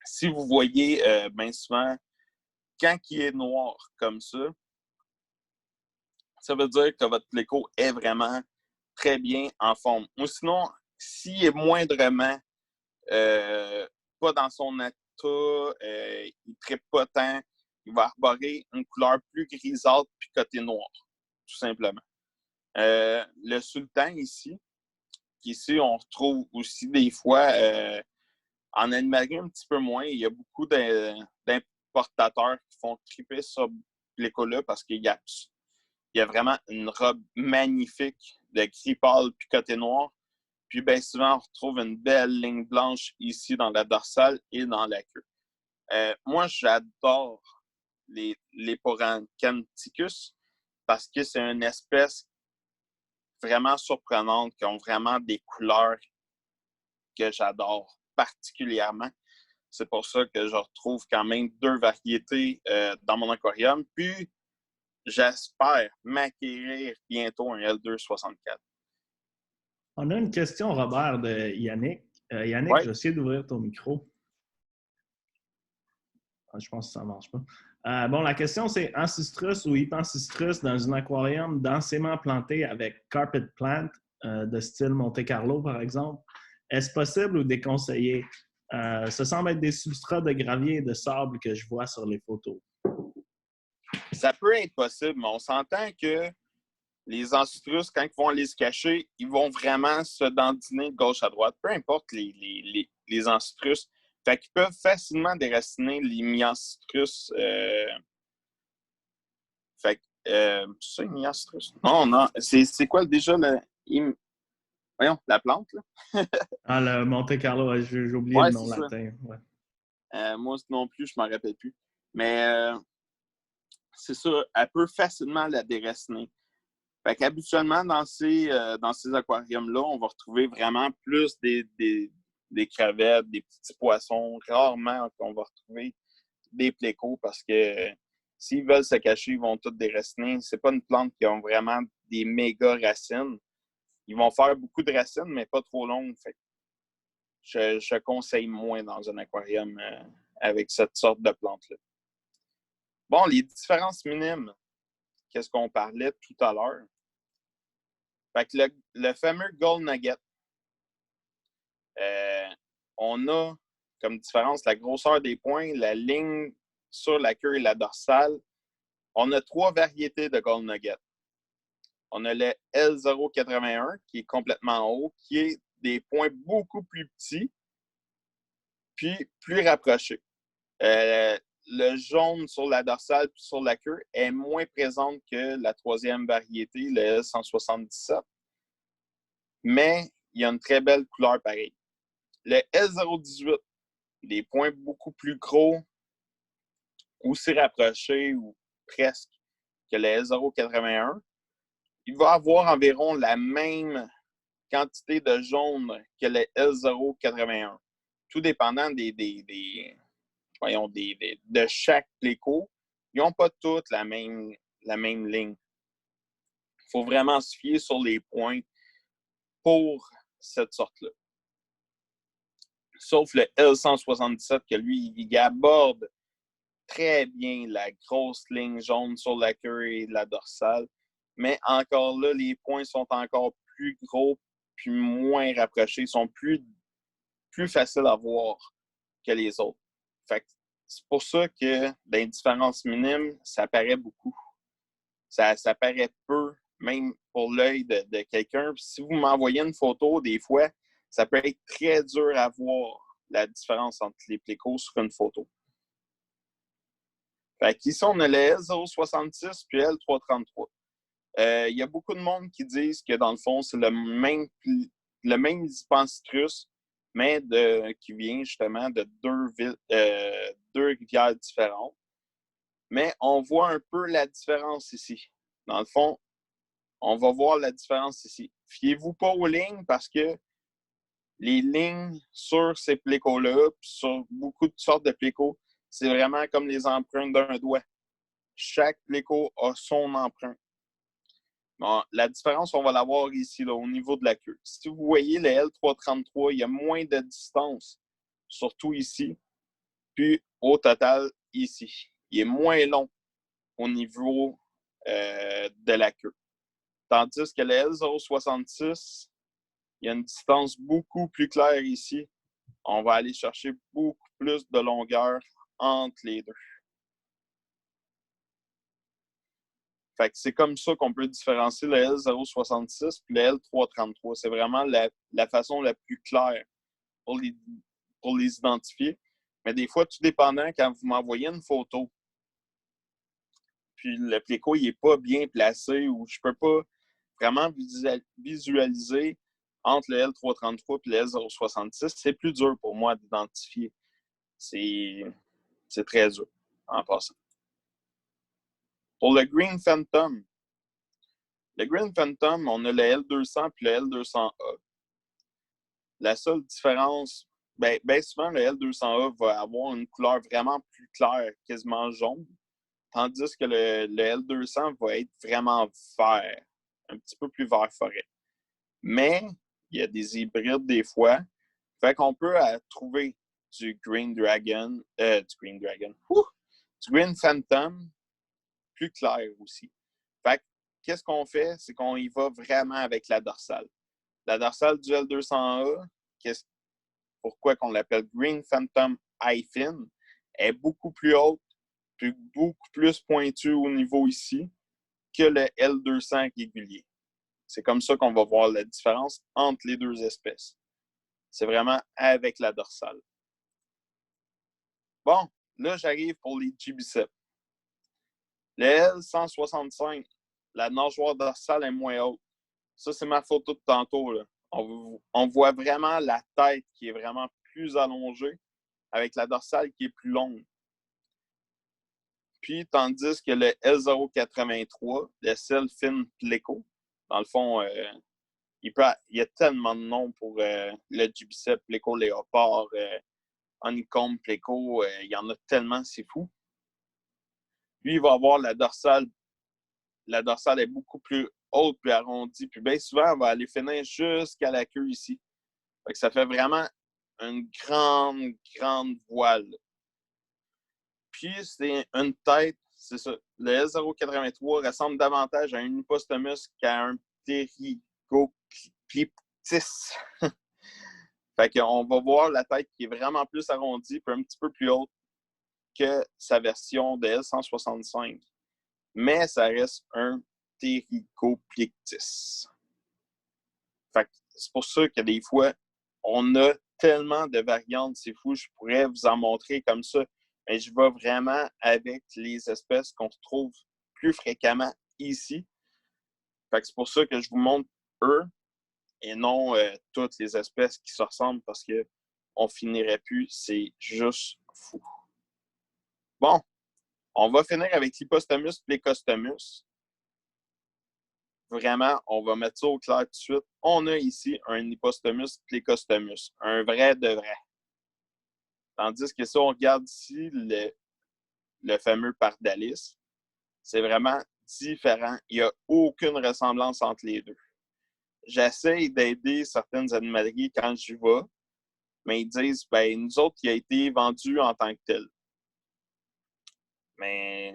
Si vous voyez bien souvent, quand il est noir comme ça veut dire que votre pléco est vraiment très bien en forme. Ou sinon, s'il est moindrement pas dans son état, il ne trippe pas tant, il va arborer une couleur plus grisâtre puis côté noir, tout simplement. Le sultan ici on retrouve aussi des fois en animalerie un petit peu moins. Il y a beaucoup d'importateurs qui font triper ce pléco-là parce qu'il y a vraiment une robe magnifique de gris pâle puis côté noir. Puis bien souvent, on retrouve une belle ligne blanche ici dans la dorsale et dans la queue. Moi, j'adore les Porancanthicus parce que c'est une espèce vraiment surprenante, qui ont vraiment des couleurs que j'adore particulièrement. C'est pour ça que je retrouve quand même 2 variétés dans mon aquarium. Puis, j'espère m'acquérir bientôt un L264. On a une question, Robert, de Yannick. Yannick, Ouais. je vais essayer d'ouvrir ton micro. Je pense que ça ne marche pas. Bon, la question, c'est Ancistrus ou Hypancistrus dans un aquarium densément planté avec carpet plant de style Monte Carlo, par exemple. Est-ce possible ou déconseillé? Ce semble être des substrats de gravier et de sable que je vois sur les photos. Ça peut être possible, mais on s'entend que les ancistrus, quand ils vont aller se cacher, ils vont vraiment se dandiner de gauche à droite. Peu importe les ancistrus. Fait qu'ils peuvent facilement déraciner les mi-ancistrus. Fait que, c'est ça, mi-ancistrus? Non, c'est quoi déjà le... Voyons, la plante, là. Ah, le Monte Carlo, ouais, j'ai oublié Ouais, le nom c'est ça. latin. Ouais. Moi non plus, je m'en rappelle plus. Mais c'est ça, elle peut facilement la déraciner. Fait qu'habituellement, dans ces aquariums-là, on va retrouver vraiment plus des crevettes, des petits poissons. Rarement qu'on va retrouver des plécos parce que s'ils veulent se cacher, ils vont tous déraciner. C'est pas une plante qui a vraiment des méga racines. Ils vont faire beaucoup de racines, mais pas trop longues. Fait que je conseille moins dans un aquarium avec cette sorte de plante-là. Bon, les différences minimes, qu'est-ce qu'on parlait tout à l'heure? Fait que le fameux Gold Nugget, on a comme différence la grosseur des points, la ligne sur la queue et la dorsale. On a 3 variétés de Gold Nugget. On a le L081 qui est complètement haut, qui est des points beaucoup plus petits, puis plus rapprochés. Le jaune sur la dorsale puis sur la queue est moins présente que la 3e variété, le L177. Mais il y a une très belle couleur pareille. Le L018, des points beaucoup plus gros, aussi rapprochés ou presque que le L081. Il va avoir environ la même quantité de jaune que le L081. Tout dépendant de chaque pléco, ils n'ont pas toutes la même ligne. Il faut vraiment se fier sur les points pour cette sorte-là. Sauf le L177 que lui, il aborde très bien la grosse ligne jaune sur la queue et la dorsale. Mais encore là, les points sont encore plus gros puis moins rapprochés. Ils sont plus faciles à voir que les autres. Fait que c'est pour ça que l'indifférence minime, ça paraît beaucoup. Ça paraît peu, même pour l'œil de quelqu'un. Puis si vous m'envoyez une photo, des fois, ça peut être très dur à voir la différence entre les plécos sur une photo. Fait qu'ici, on a le L066 puis L333. Il y a beaucoup de monde qui disent que dans le fond, c'est le même Zipancitrus, mais qui vient justement de deux rivières différentes. Mais on voit un peu la différence ici. Dans le fond, on va voir la différence ici. Fiez-vous pas aux lignes parce que les lignes sur ces plécos-là, sur beaucoup de sortes de plécos, c'est vraiment comme les empreintes d'un doigt. Chaque pléco a son empreinte. Bon, la différence, on va la voir ici, là, au niveau de la queue. Si vous voyez le L333, il y a moins de distance, surtout ici, puis au total, ici. Il est moins long au niveau de la queue. Tandis que le L066, il y a une distance beaucoup plus claire ici. On va aller chercher beaucoup plus de longueur entre les deux. Fait que c'est comme ça qu'on peut différencier le L066 et le L333. C'est vraiment la façon la plus claire pour les identifier. Mais des fois, tout dépendant, quand vous m'envoyez une photo, puis le pléco n'est pas bien placé ou je ne peux pas vraiment visualiser entre le L333 et le L066, c'est plus dur pour moi d'identifier. C'est très dur en passant. Pour le Green Phantom, on a le L200 et le L200A. La seule différence, bien souvent, le L200A va avoir une couleur vraiment plus claire, quasiment jaune, tandis que le L200 va être vraiment vert, un petit peu plus vert forêt. Mais il y a des hybrides des fois, fait qu'on peut trouver du Green Phantom plus clair aussi. Fait que, qu'est-ce qu'on fait? C'est qu'on y va vraiment avec la dorsale. La dorsale du L200A, pourquoi qu'on l'appelle Green Phantom Eye Fin, est beaucoup plus haute, puis beaucoup plus pointue au niveau ici que le L200 régulier. C'est comme ça qu'on va voir la différence entre les deux espèces. C'est vraiment avec la dorsale. Bon, là, j'arrive pour les G-biceps. Le L165, la nageoire dorsale est moins haute. Ça, c'est ma photo de tantôt, là. on voit vraiment la tête qui est vraiment plus allongée avec la dorsale qui est plus longue. Puis, tandis que le L083, le Selfin Pleco, dans le fond, il y a tellement de noms pour le Gibicep Pleco Léopard, Honeycomb Pleco, il y en a tellement, c'est fou. Lui, il va avoir la dorsale est beaucoup plus haute, plus arrondie, puis bien souvent, elle va aller finir jusqu'à la queue ici. Fait que ça fait vraiment une grande voile. Puis, c'est une tête, c'est ça. Le S083 ressemble davantage à un hippopotamus qu'à un pterygoplyptis. Fait qu'on va voir la tête qui est vraiment plus arrondie, puis un petit peu plus haute que sa version de L165. Mais ça reste un pterygoplyptis. Fait que c'est pour ça que des fois, on a tellement de variantes, c'est fou, je pourrais vous en montrer comme ça, mais je vais vraiment avec les espèces qu'on retrouve plus fréquemment ici. Fait que c'est pour ça que je vous montre eux et non toutes les espèces qui se ressemblent parce qu'on finirait plus, c'est juste fou. Bon, on va finir avec l'Hippopotamus plecostomus. Vraiment, on va mettre ça au clair tout de suite. On a ici un Hippopotamus plecostomus, un vrai de vrai. Tandis que si on regarde ici le fameux Pardalis, c'est vraiment différent. Il n'y a aucune ressemblance entre les deux. J'essaie d'aider certaines animaleries quand j'y vais, mais ils disent, ben nous autres, il a été vendu en tant que tel. Mais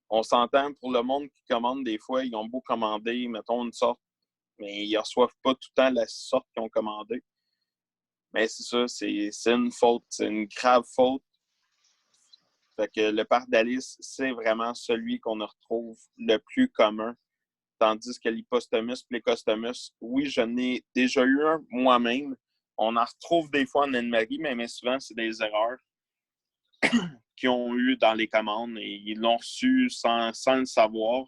on s'entend pour le monde qui commande, des fois, ils ont beau commander, mettons, une sorte, mais ils ne reçoivent pas tout le temps la sorte qu'ils ont commandée. Mais c'est ça, c'est une faute, c'est une grave faute. Fait que le Pardalis, c'est vraiment celui qu'on retrouve le plus commun. Tandis que l'Hippopotamus plecostomus, oui, j'en ai déjà eu un moi-même. On en retrouve des fois en animalerie, mais souvent, c'est des erreurs qu'ils ont eues dans les commandes et ils l'ont reçu sans le savoir.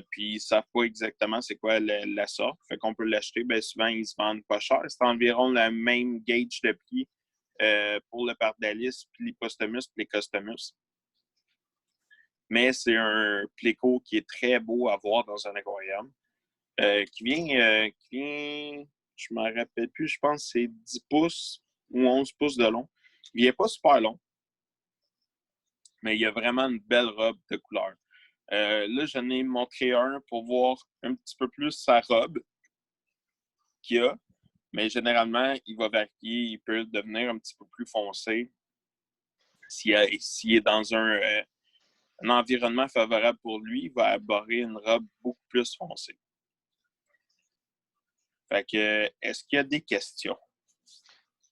Puis ils ne savent pas exactement c'est quoi la sorte. Fait qu'on peut l'acheter. Bien souvent, ils se vendent pas cher. C'est environ le même gauge de prix pour le Pardalis puis l'Hippopotamus plecostomus. Mais c'est un pléco qui est très beau à voir dans un aquarium. Qui vient, je ne m'en rappelle plus, je pense que c'est 10 pouces ou 11 pouces de long. Il n'est pas super long, mais il a vraiment une belle robe de couleur. Là, j'en ai montré un pour voir un petit peu plus sa robe qu'il a, mais généralement, il va varier, il peut devenir un petit peu plus foncé s'il est dans un environnement favorable pour lui, il va aborder une robe beaucoup plus foncée. Fait que, est-ce qu'il y a des questions?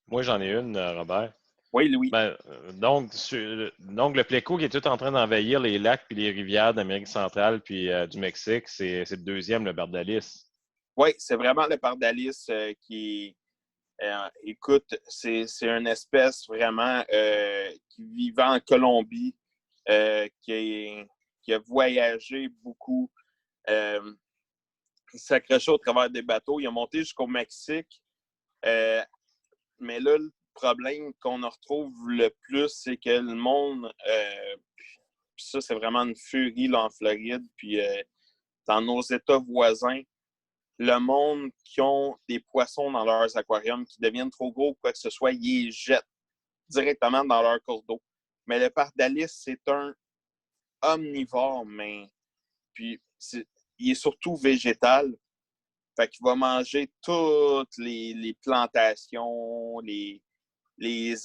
Moi, j'en ai une, Robert. Oui, Louis. Ben, donc, le pléco qui est tout en train d'envahir les lacs et les rivières d'Amérique centrale puis du Mexique, c'est le deuxième, le Pardalis. Oui, c'est vraiment le Pardalis qui écoute, c'est une espèce vraiment qui vivait en Colombie, qui a voyagé beaucoup. Il s'accrochait au travers des bateaux. Il a monté jusqu'au Mexique. Mais là, le problème qu'on en retrouve le plus, c'est que le monde, puis ça, c'est vraiment une furie là, en Floride, puis dans nos États voisins, le monde qui ont des poissons dans leurs aquariums qui deviennent trop gros ou quoi que ce soit, ils les jettent directement dans leur cours d'eau. Mais le Pardalis, c'est un omnivore, mais puis il est surtout végétal. Fait qu'il va manger toutes les plantations, les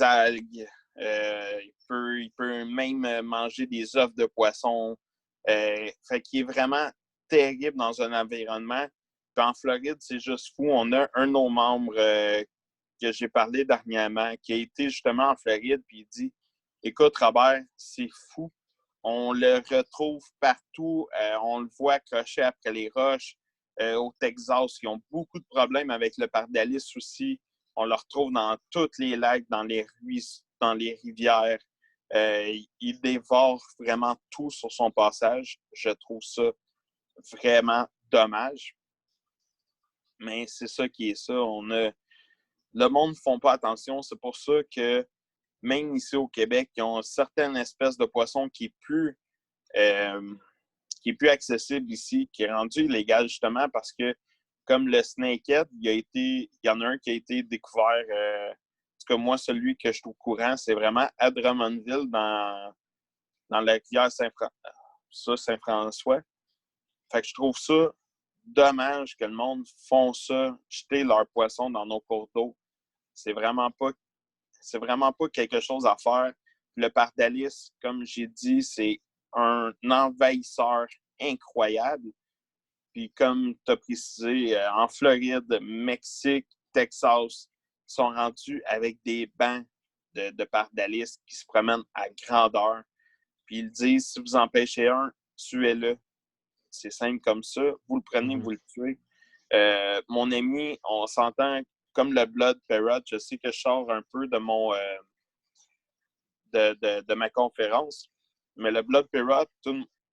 algues. Il peut même manger des œufs de poisson. Fait qu'il est vraiment terrible dans un environnement. Puis en Floride, c'est juste fou. On a un de nos membres que j'ai parlé dernièrement qui a été justement en Floride puis il dit « Écoute, Robert, c'est fou. On le retrouve partout. On le voit accroché après les roches. Au Texas, ils ont beaucoup de problèmes avec le Pardalis aussi. On le retrouve dans tous les lacs, dans les ruisseaux, dans les rivières. Il dévore vraiment tout sur son passage. Je trouve ça vraiment dommage. mais c'est ça qui est ça. Le monde ne font pas attention. C'est pour ça que même ici au Québec, ils ont certaines espèces de poissons qui est plus accessible ici, qui est rendu illégal justement parce que, comme le snakehead, il y en a un qui a été découvert, en tout cas moi, celui que je suis au courant, c'est vraiment à Drummondville, dans la rivière Saint-François. Fait que je trouve ça dommage que le monde font ça, jeter leurs poissons dans nos cours d'eau. C'est vraiment pas quelque chose à faire. Le pardalis, comme j'ai dit, c'est un envahisseur incroyable. Puis comme tu as précisé, en Floride, Mexique, Texas, ils sont rendus avec des bancs de pardalis qui se promènent à grandeur. Puis ils disent, si vous en pêchez un, tuez-le. C'est simple comme ça. Vous le prenez, vous le tuez. Mon ami, on s'entend comme le Blood Parrot. Je sais que je sors un peu de mon de ma conférence, mais le Blood Parrot,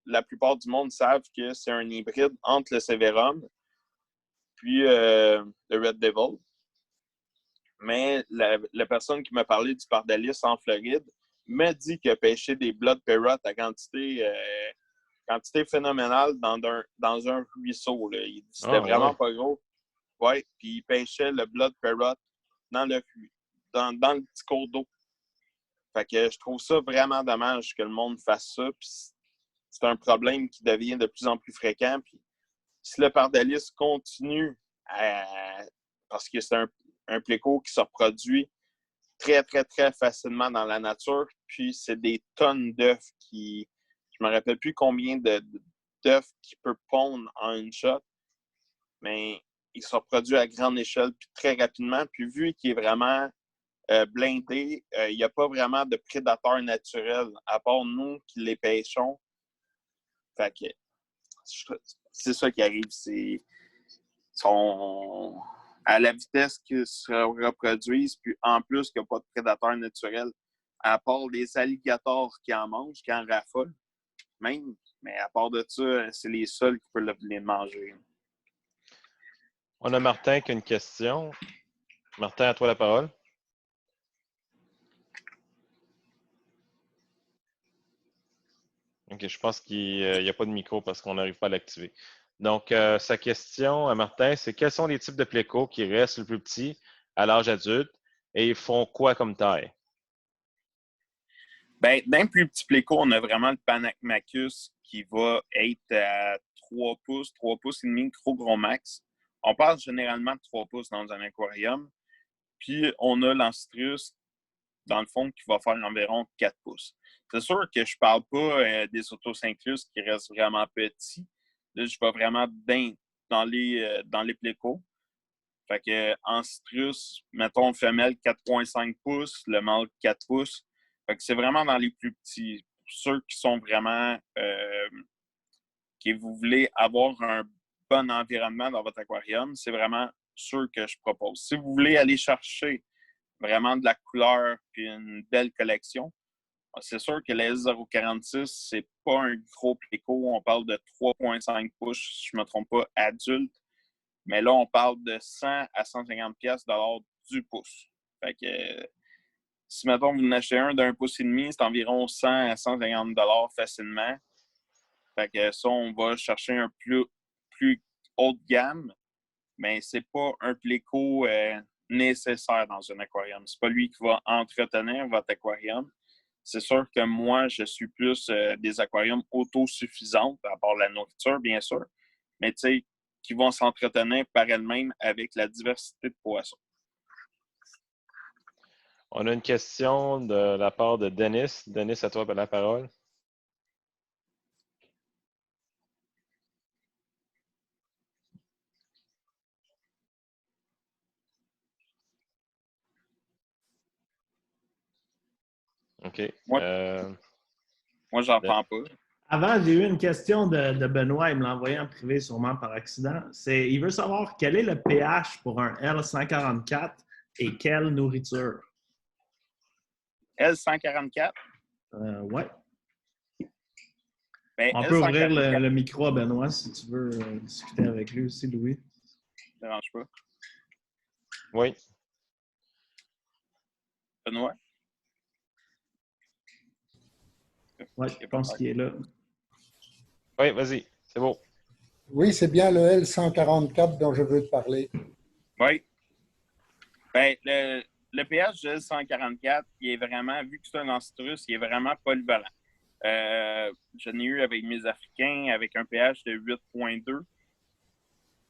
la plupart du monde savent que c'est un hybride entre le Severum puis le Red Devil. Mais la personne qui m'a parlé du pardalis en Floride m'a dit qu'il a pêché des Blood Parrot à quantité phénoménale dans un ruisseau. Là. C'était vraiment pas gros. Ouais, puis il pêchait le Blood Parrot dans le petit cours d'eau. Fait que je trouve ça vraiment dommage que le monde fasse ça. Puis c'est un problème qui devient de plus en plus fréquent. Puis si le pardalis continue parce que c'est un pléco qui se reproduit très, très, très facilement dans la nature, puis c'est des tonnes d'œufs qui... Je me rappelle plus combien d'œufs qu'il peut pondre en une shot, mais il se reproduit à grande échelle, puis très rapidement. Puis vu qu'il est vraiment blindé, il n'y a pas vraiment de prédateurs naturels, à part nous qui les pêchons. Fait que c'est ça qui arrive. Ils sont à la vitesse qu'ils se reproduisent, puis en plus qu'il n'y a pas de prédateurs naturels, à part les alligators qui en mangent, qui en raffolent, même. Mais à part de ça, c'est les seuls qui peuvent les manger. On a Martin qui a une question. Martin, à toi la parole. OK, je pense qu'il n'y a pas de micro parce qu'on n'arrive pas à l'activer. Donc, sa question à Martin, c'est quels sont les types de plécos qui restent le plus petits à l'âge adulte et ils font quoi comme taille? Bien, d'un plus petit pléco, on a vraiment le Panachmachus qui va être à 3 pouces et demi, gros max. On parle généralement de 3 pouces dans un aquarium. Puis, on a l'Ancitrus, dans le fond, qui va faire environ 4 pouces. C'est sûr que je parle pas des Otocinclus qui restent vraiment petits. Là, je vais vraiment dans les plécos. Fait que Ancitrus, mettons, femelle 4,5 pouces, le mâle 4 pouces. Fait que c'est vraiment dans les plus petits. Pour ceux qui sont vraiment... que vous voulez avoir un bon environnement dans votre aquarium, c'est vraiment ceux que je propose. Si vous voulez aller chercher vraiment de la couleur et une belle collection, c'est sûr que les 046, c'est pas un gros pléco. On parle de 3,5 pouces, si je ne me trompe pas, adulte. Mais là, on parle de 100 à 150 pièces du pouce. Fait que si, mettons, vous en achetez un d'1,5 pouce, c'est environ 100 à 150 facilement. Fait que ça, on va chercher un plus haut de gamme, mais c'est pas un pléco nécessaire dans un aquarium. C'est pas lui qui va entretenir votre aquarium. C'est sûr que moi, je suis plus des aquariums autosuffisants, à part la nourriture, bien sûr, mais tu sais, qui vont s'entretenir par elles-mêmes avec la diversité de poissons. On a une question de la part de Denis. Denis, à toi la parole. OK. Moi, j'entends pas. Avant, j'ai eu une question de Benoît. Il me l'a envoyé en privé, sûrement par accident. Il veut savoir quel est le pH pour un L144 et quelle nourriture? L144? Ouais. Ben, on peut ouvrir le micro à Benoît si tu veux discuter avec lui aussi, Louis. Ça ne dérange pas. Oui. Benoît? Oui, je pense qu'il est là. Oui, vas-y. C'est beau. Oui, c'est bien le L144 dont je veux te parler. Oui. Ben, le pH de 144, il est vraiment, vu que c'est un ancitrus, il est vraiment polyvalent. Je n'ai eu avec mes Africains avec un pH de 8,2.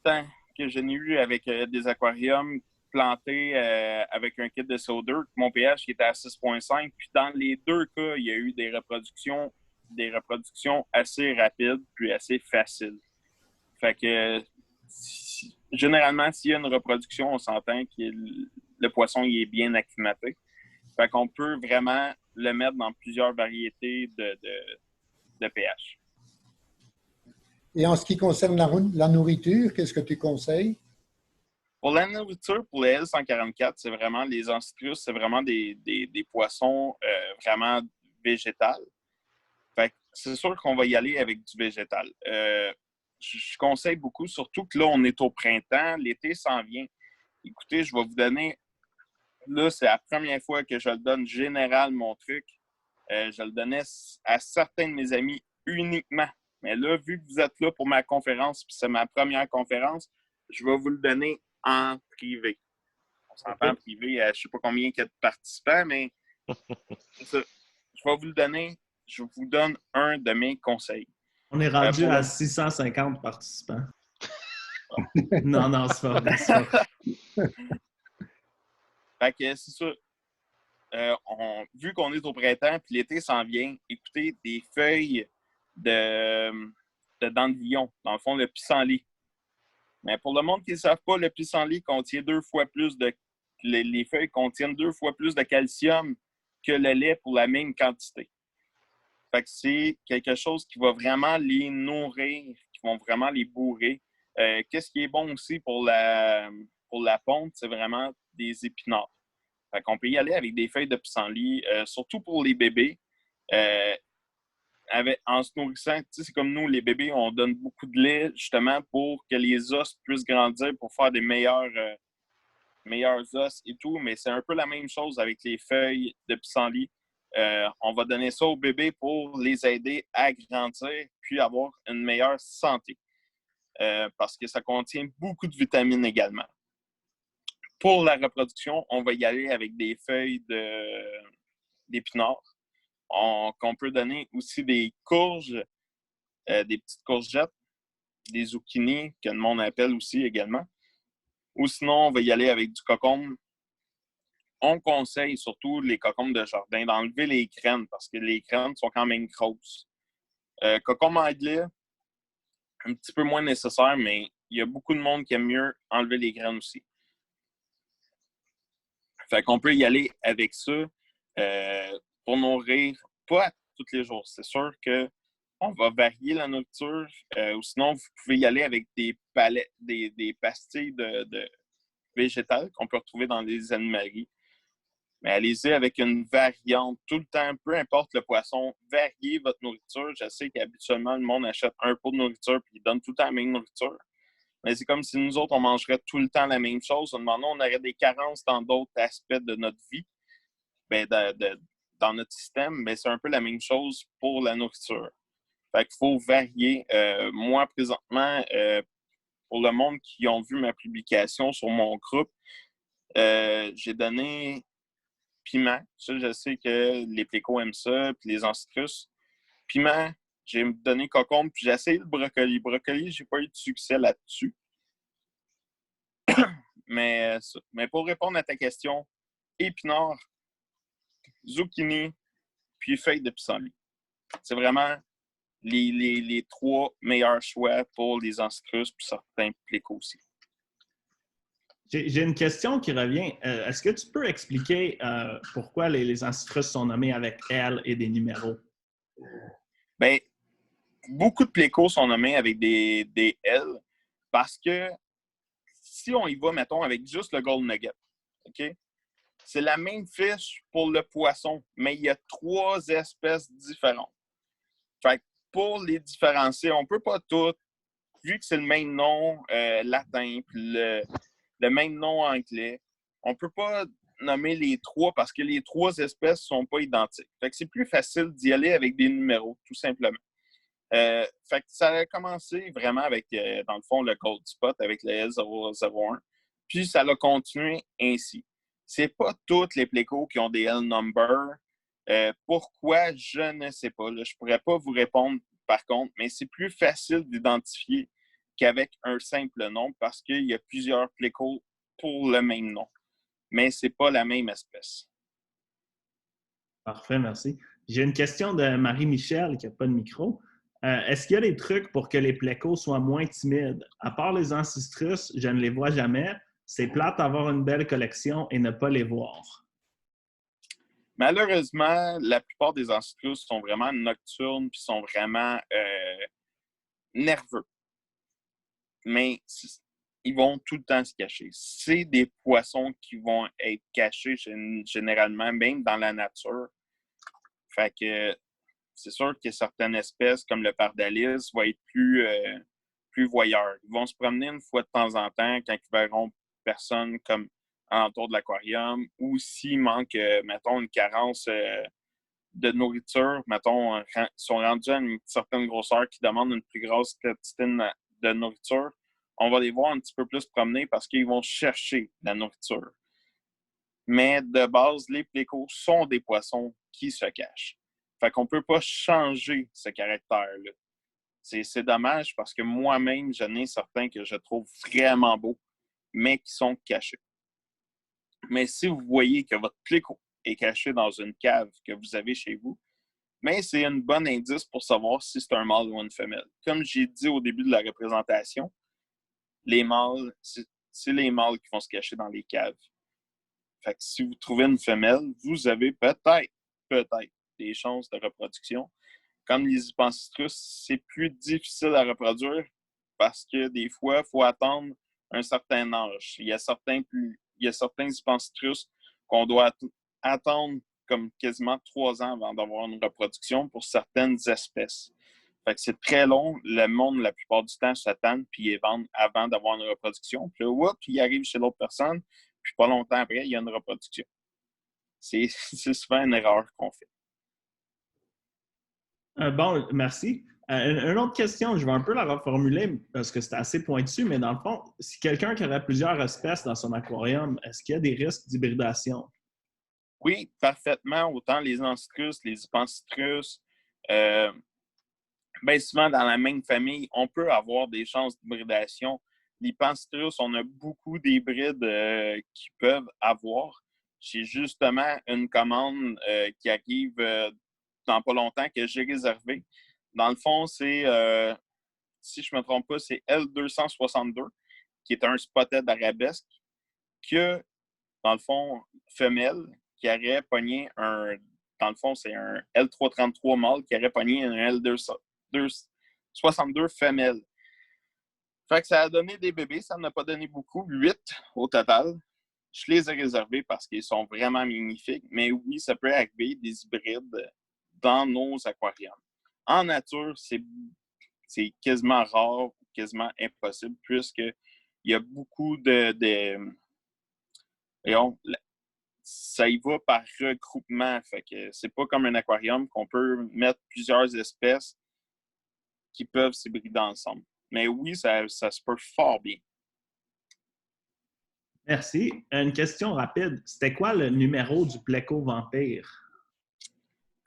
Tant que je n'ai eu avec des aquariums plantés avec un kit de CO2, mon pH était à 6,5. Puis dans les deux cas, il y a eu des reproductions assez rapides puis assez faciles. Fait que généralement, s'il y a une reproduction, on s'entend que le poisson il est bien acclimaté. Fait qu'on peut vraiment le mettre dans plusieurs variétés de pH. Et en ce qui concerne la nourriture, qu'est-ce que tu conseilles? Pour la nourriture, pour les L144, c'est vraiment les ancitrus, c'est vraiment des poissons vraiment végétales. Fait que c'est sûr qu'on va y aller avec du végétal. Je conseille beaucoup, surtout que là, on est au printemps, l'été s'en vient. Écoutez, je vais vous donner, là, c'est la première fois que je le donne général, mon truc. Je le donnais à certains de mes amis uniquement. Mais là, vu que vous êtes là pour ma conférence, puis c'est ma première conférence, je vais vous le donner en privé. On s'entend en privé, je ne sais pas combien il y a de participants, mais c'est ça. Je vais vous le donner. Je vous donne un de mes conseils. On est rendu à 650 participants. Non, c'est pas vrai. Fait que c'est ça. Vu qu'on est au printemps puis l'été s'en vient, écoutez, des feuilles de dandelion, dans le fond, le pissenlit. Mais pour le monde qui ne savent pas, le pissenlit contient 2 fois plus de... Les feuilles contiennent 2 fois plus de calcium que le lait pour la même quantité. Fait que c'est quelque chose qui va vraiment les nourrir, qui vont vraiment les bourrer. Qu'est-ce qui est bon aussi pour la ponte, c'est vraiment des épinards. Fait qu'on peut y aller avec des feuilles de pissenlit, surtout pour les bébés. En se nourrissant, tu sais, c'est comme nous, les bébés, on donne beaucoup de lait justement pour que les os puissent grandir pour faire des meilleurs os et tout. Mais c'est un peu la même chose avec les feuilles de pissenlit. On va donner ça aux bébés pour les aider à grandir puis avoir une meilleure santé. Parce que ça contient beaucoup de vitamines également. Pour la reproduction, on va y aller avec des feuilles d'épinards. Qu'on peut donner aussi des courges, des petites courgettes, des zucchini, que le monde appelle aussi également. Ou sinon, on va y aller avec du cocombe. On conseille surtout les cocombes de jardin d'enlever les graines parce que les graines sont quand même grosses. Cocombe anglais, un petit peu moins nécessaire, mais il y a beaucoup de monde qui aime mieux enlever les graines aussi. Fait qu'on peut y aller avec ça pour nourrir, pas tous les jours. C'est sûr qu'on va varier la nourriture ou sinon, vous pouvez y aller avec des pastilles de végétales qu'on peut retrouver dans les animaleries. Mais allez-y avec une variante tout le temps, peu importe le poisson, variez votre nourriture. Je sais qu'habituellement, le monde achète un pot de nourriture et il donne tout le temps la même nourriture. Mais c'est comme si nous autres, on mangerait tout le temps la même chose. On aurait des carences dans d'autres aspects de notre vie, dans notre système. Mais c'est un peu la même chose pour la nourriture. Fait qu'il faut varier. Moi, présentement, pour le monde qui ont vu ma publication sur mon groupe, j'ai donné piment. Ça, je sais que les plécos aiment ça, puis les ancitrus. Piment, j'ai donné cocombe, puis j'ai essayé le brocoli. Brocoli, j'ai pas eu de succès là-dessus. Mais pour répondre à ta question, épinards, zucchini, puis feuilles de pissenlit. C'est vraiment les 3 meilleurs choix pour les ancitrus, puis certains plécos aussi. J'ai une question qui revient. Est-ce que tu peux expliquer pourquoi les ancitrus sont nommés avec L et des numéros? Bien, beaucoup de plécos sont nommés avec des L parce que si on y va, mettons, avec juste le Gold Nugget, OK? C'est la même fiche pour le poisson, mais il y a 3 espèces différentes. Fait que pour les différencier, on ne peut pas tout vu que c'est le même nom latin puis le même nom anglais, on ne peut pas nommer les trois parce que les trois espèces ne sont pas identiques. Fait que c'est plus facile d'y aller avec des numéros, tout simplement. Fait que ça a commencé vraiment avec, dans le fond, le Gold Spot avec le L001. Puis ça a continué ainsi. C'est pas toutes les plécos qui ont des L-numbers. Pourquoi? Je ne sais pas. Là, je pourrais pas vous répondre par contre, mais c'est plus facile d'identifier qu'avec un simple nom parce qu'il y a plusieurs plécos pour le même nom. Mais c'est pas la même espèce. Parfait, merci. J'ai une question de Marie-Michel qui n'a pas de micro. Est-ce qu'il y a des trucs pour que les plécos soient moins timides? À part les ancistrus, je ne les vois jamais. C'est plate d'avoir une belle collection et ne pas les voir. Malheureusement, la plupart des ancistrus sont vraiment nocturnes et sont vraiment nerveux. Mais ils vont tout le temps se cacher. C'est des poissons qui vont être cachés généralement, même dans la nature. Fait que c'est sûr que certaines espèces, comme le pardalis, vont être plus voyeurs. Ils vont se promener une fois de temps en temps quand ils verront personne comme alentour de l'aquarium ou s'il manque, mettons, une carence de nourriture, mettons, sont rendus à une certaine grosseur qui demande une plus grosse quantité de nourriture, on va les voir un petit peu plus promener parce qu'ils vont chercher la nourriture. Mais de base, les plécos sont des poissons qui se cachent. Fait qu'on ne peut pas changer ce caractère-là. C'est dommage parce que moi-même, j'en ai certains que je trouve vraiment beaux, mais qui sont cachés. Mais si vous voyez que votre pléco est caché dans une cave que vous avez chez vous, mais c'est un bon indice pour savoir si c'est un mâle ou une femelle. Comme j'ai dit au début de la représentation, les mâles, c'est les mâles qui vont se cacher dans les caves. Fait que si vous trouvez une femelle, vous avez peut-être des chances de reproduction. Comme les hypancistrus, c'est plus difficile à reproduire parce que des fois, il faut attendre un certain âge. Il y a certains hypancistrus qu'on doit attendre comme quasiment 3 ans avant d'avoir une reproduction pour certaines espèces. Fait que c'est très long. Le monde, la plupart du temps, s'attend puis ils vendent avant d'avoir une reproduction. Puis là, il arrive chez l'autre personne, puis pas longtemps après, il y a une reproduction. C'est souvent une erreur qu'on fait. Bon, merci. Une autre question, je vais un peu la reformuler parce que c'est assez pointu, mais dans le fond, si quelqu'un qui aurait plusieurs espèces dans son aquarium, est-ce qu'il y a des risques d'hybridation? Oui, parfaitement. Autant les ancistrus, les hypancistrus, bien souvent dans la même famille, on peut avoir des chances d'hybridation. L'hypancistrus, on a beaucoup d'hybrides qui peuvent avoir. J'ai justement une commande qui arrive dans pas longtemps que j'ai réservée. Dans le fond, c'est, si je ne me trompe pas, c'est L262, qui est un spotted arabesque, que, dans le fond, femelle, qui aurait pogné dans le fond, c'est un L333 mâle qui aurait pogné un L262 femelle. Fait que ça a donné des bébés, ça n'a pas donné beaucoup, 8 au total. Je les ai réservés parce qu'ils sont vraiment magnifiques, mais oui, ça peut arriver des hybrides dans nos aquariums. En nature, c'est quasiment rare, quasiment impossible, puisqu'il y a beaucoup ça y va par regroupement. Fait que c'est pas comme un aquarium qu'on peut mettre plusieurs espèces qui peuvent s'hybrider ensemble. Mais oui, ça se peut fort bien. Merci. Une question rapide. C'était quoi le numéro du pléco vampire?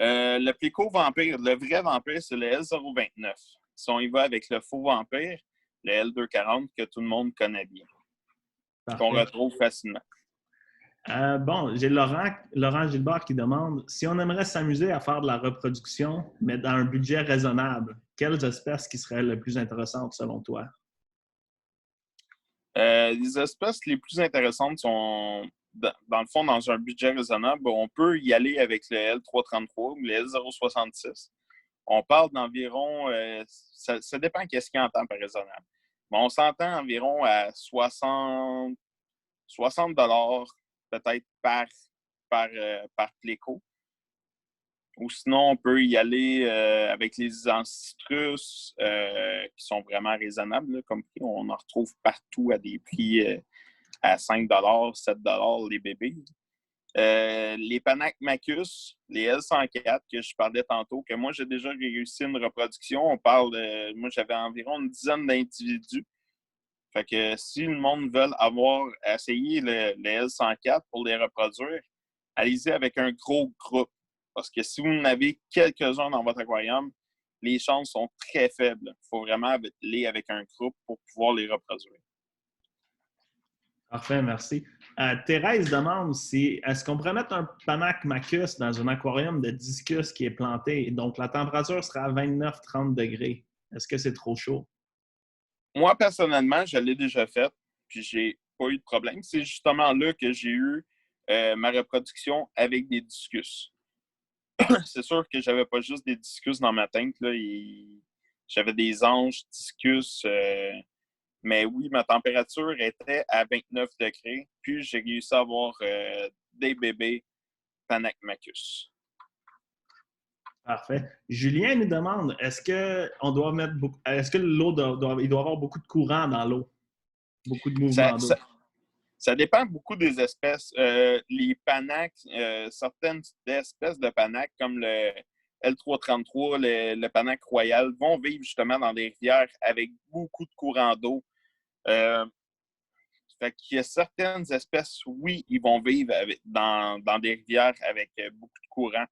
Le pléco vampire, le vrai vampire, c'est le L029. Si on y va avec le faux vampire, le L240 que tout le monde connaît bien. Qu'on retrouve facilement. Bon, j'ai Laurent Gilbert qui demande si on aimerait s'amuser à faire de la reproduction, mais dans un budget raisonnable, quelles espèces qui seraient les plus intéressantes selon toi? Les espèces les plus intéressantes sont, dans le fond, dans un budget raisonnable. On peut y aller avec le L333 ou le L066. On parle d'environ, ça dépend qu'est-ce qu'il entend par raisonnable. Mais on s'entend environ à 60 $, peut-être par pléco. Ou sinon, on peut y aller avec les ancistrus qui sont vraiment raisonnables, là, comme prix. On en retrouve partout à des prix à 5 7 les bébés. Les Panachmachus, les L104 que je parlais tantôt, que moi j'ai déjà réussi une reproduction. On parle moi j'avais environ une dizaine d'individus. Fait que si le monde veut avoir essayé le L104 pour les reproduire, allez-y avec un gros groupe. Parce que si vous en avez quelques-uns dans votre aquarium, les chances sont très faibles. Il faut vraiment aller avec un groupe pour pouvoir les reproduire. Parfait, merci. Thérèse demande si est-ce qu'on pourrait mettre un Panachmachus dans un aquarium de discus qui est planté, donc la température sera à 29-30 degrés. Est-ce que c'est trop chaud? Moi, personnellement, je l'ai déjà fait, puis j'ai pas eu de problème. C'est justement là que j'ai eu ma reproduction avec des discus. C'est sûr que j'avais pas juste des discus dans ma tank, là. J'avais des anges, discus. Mais oui, ma température était à 29 degrés. Puis j'ai réussi à avoir des bébés Panachmachus. Parfait. Julien nous demande est-ce que l'eau il doit y avoir beaucoup de courant dans l'eau? Beaucoup de mouvements d'eau? Ça dépend beaucoup des espèces. Les panacs, certaines espèces de panacs, comme le L333, le panac royal, vont vivre justement dans des rivières avec beaucoup de courant d'eau. Fait qu'il y a certaines espèces, oui, ils vont vivre dans des rivières avec beaucoup de courant.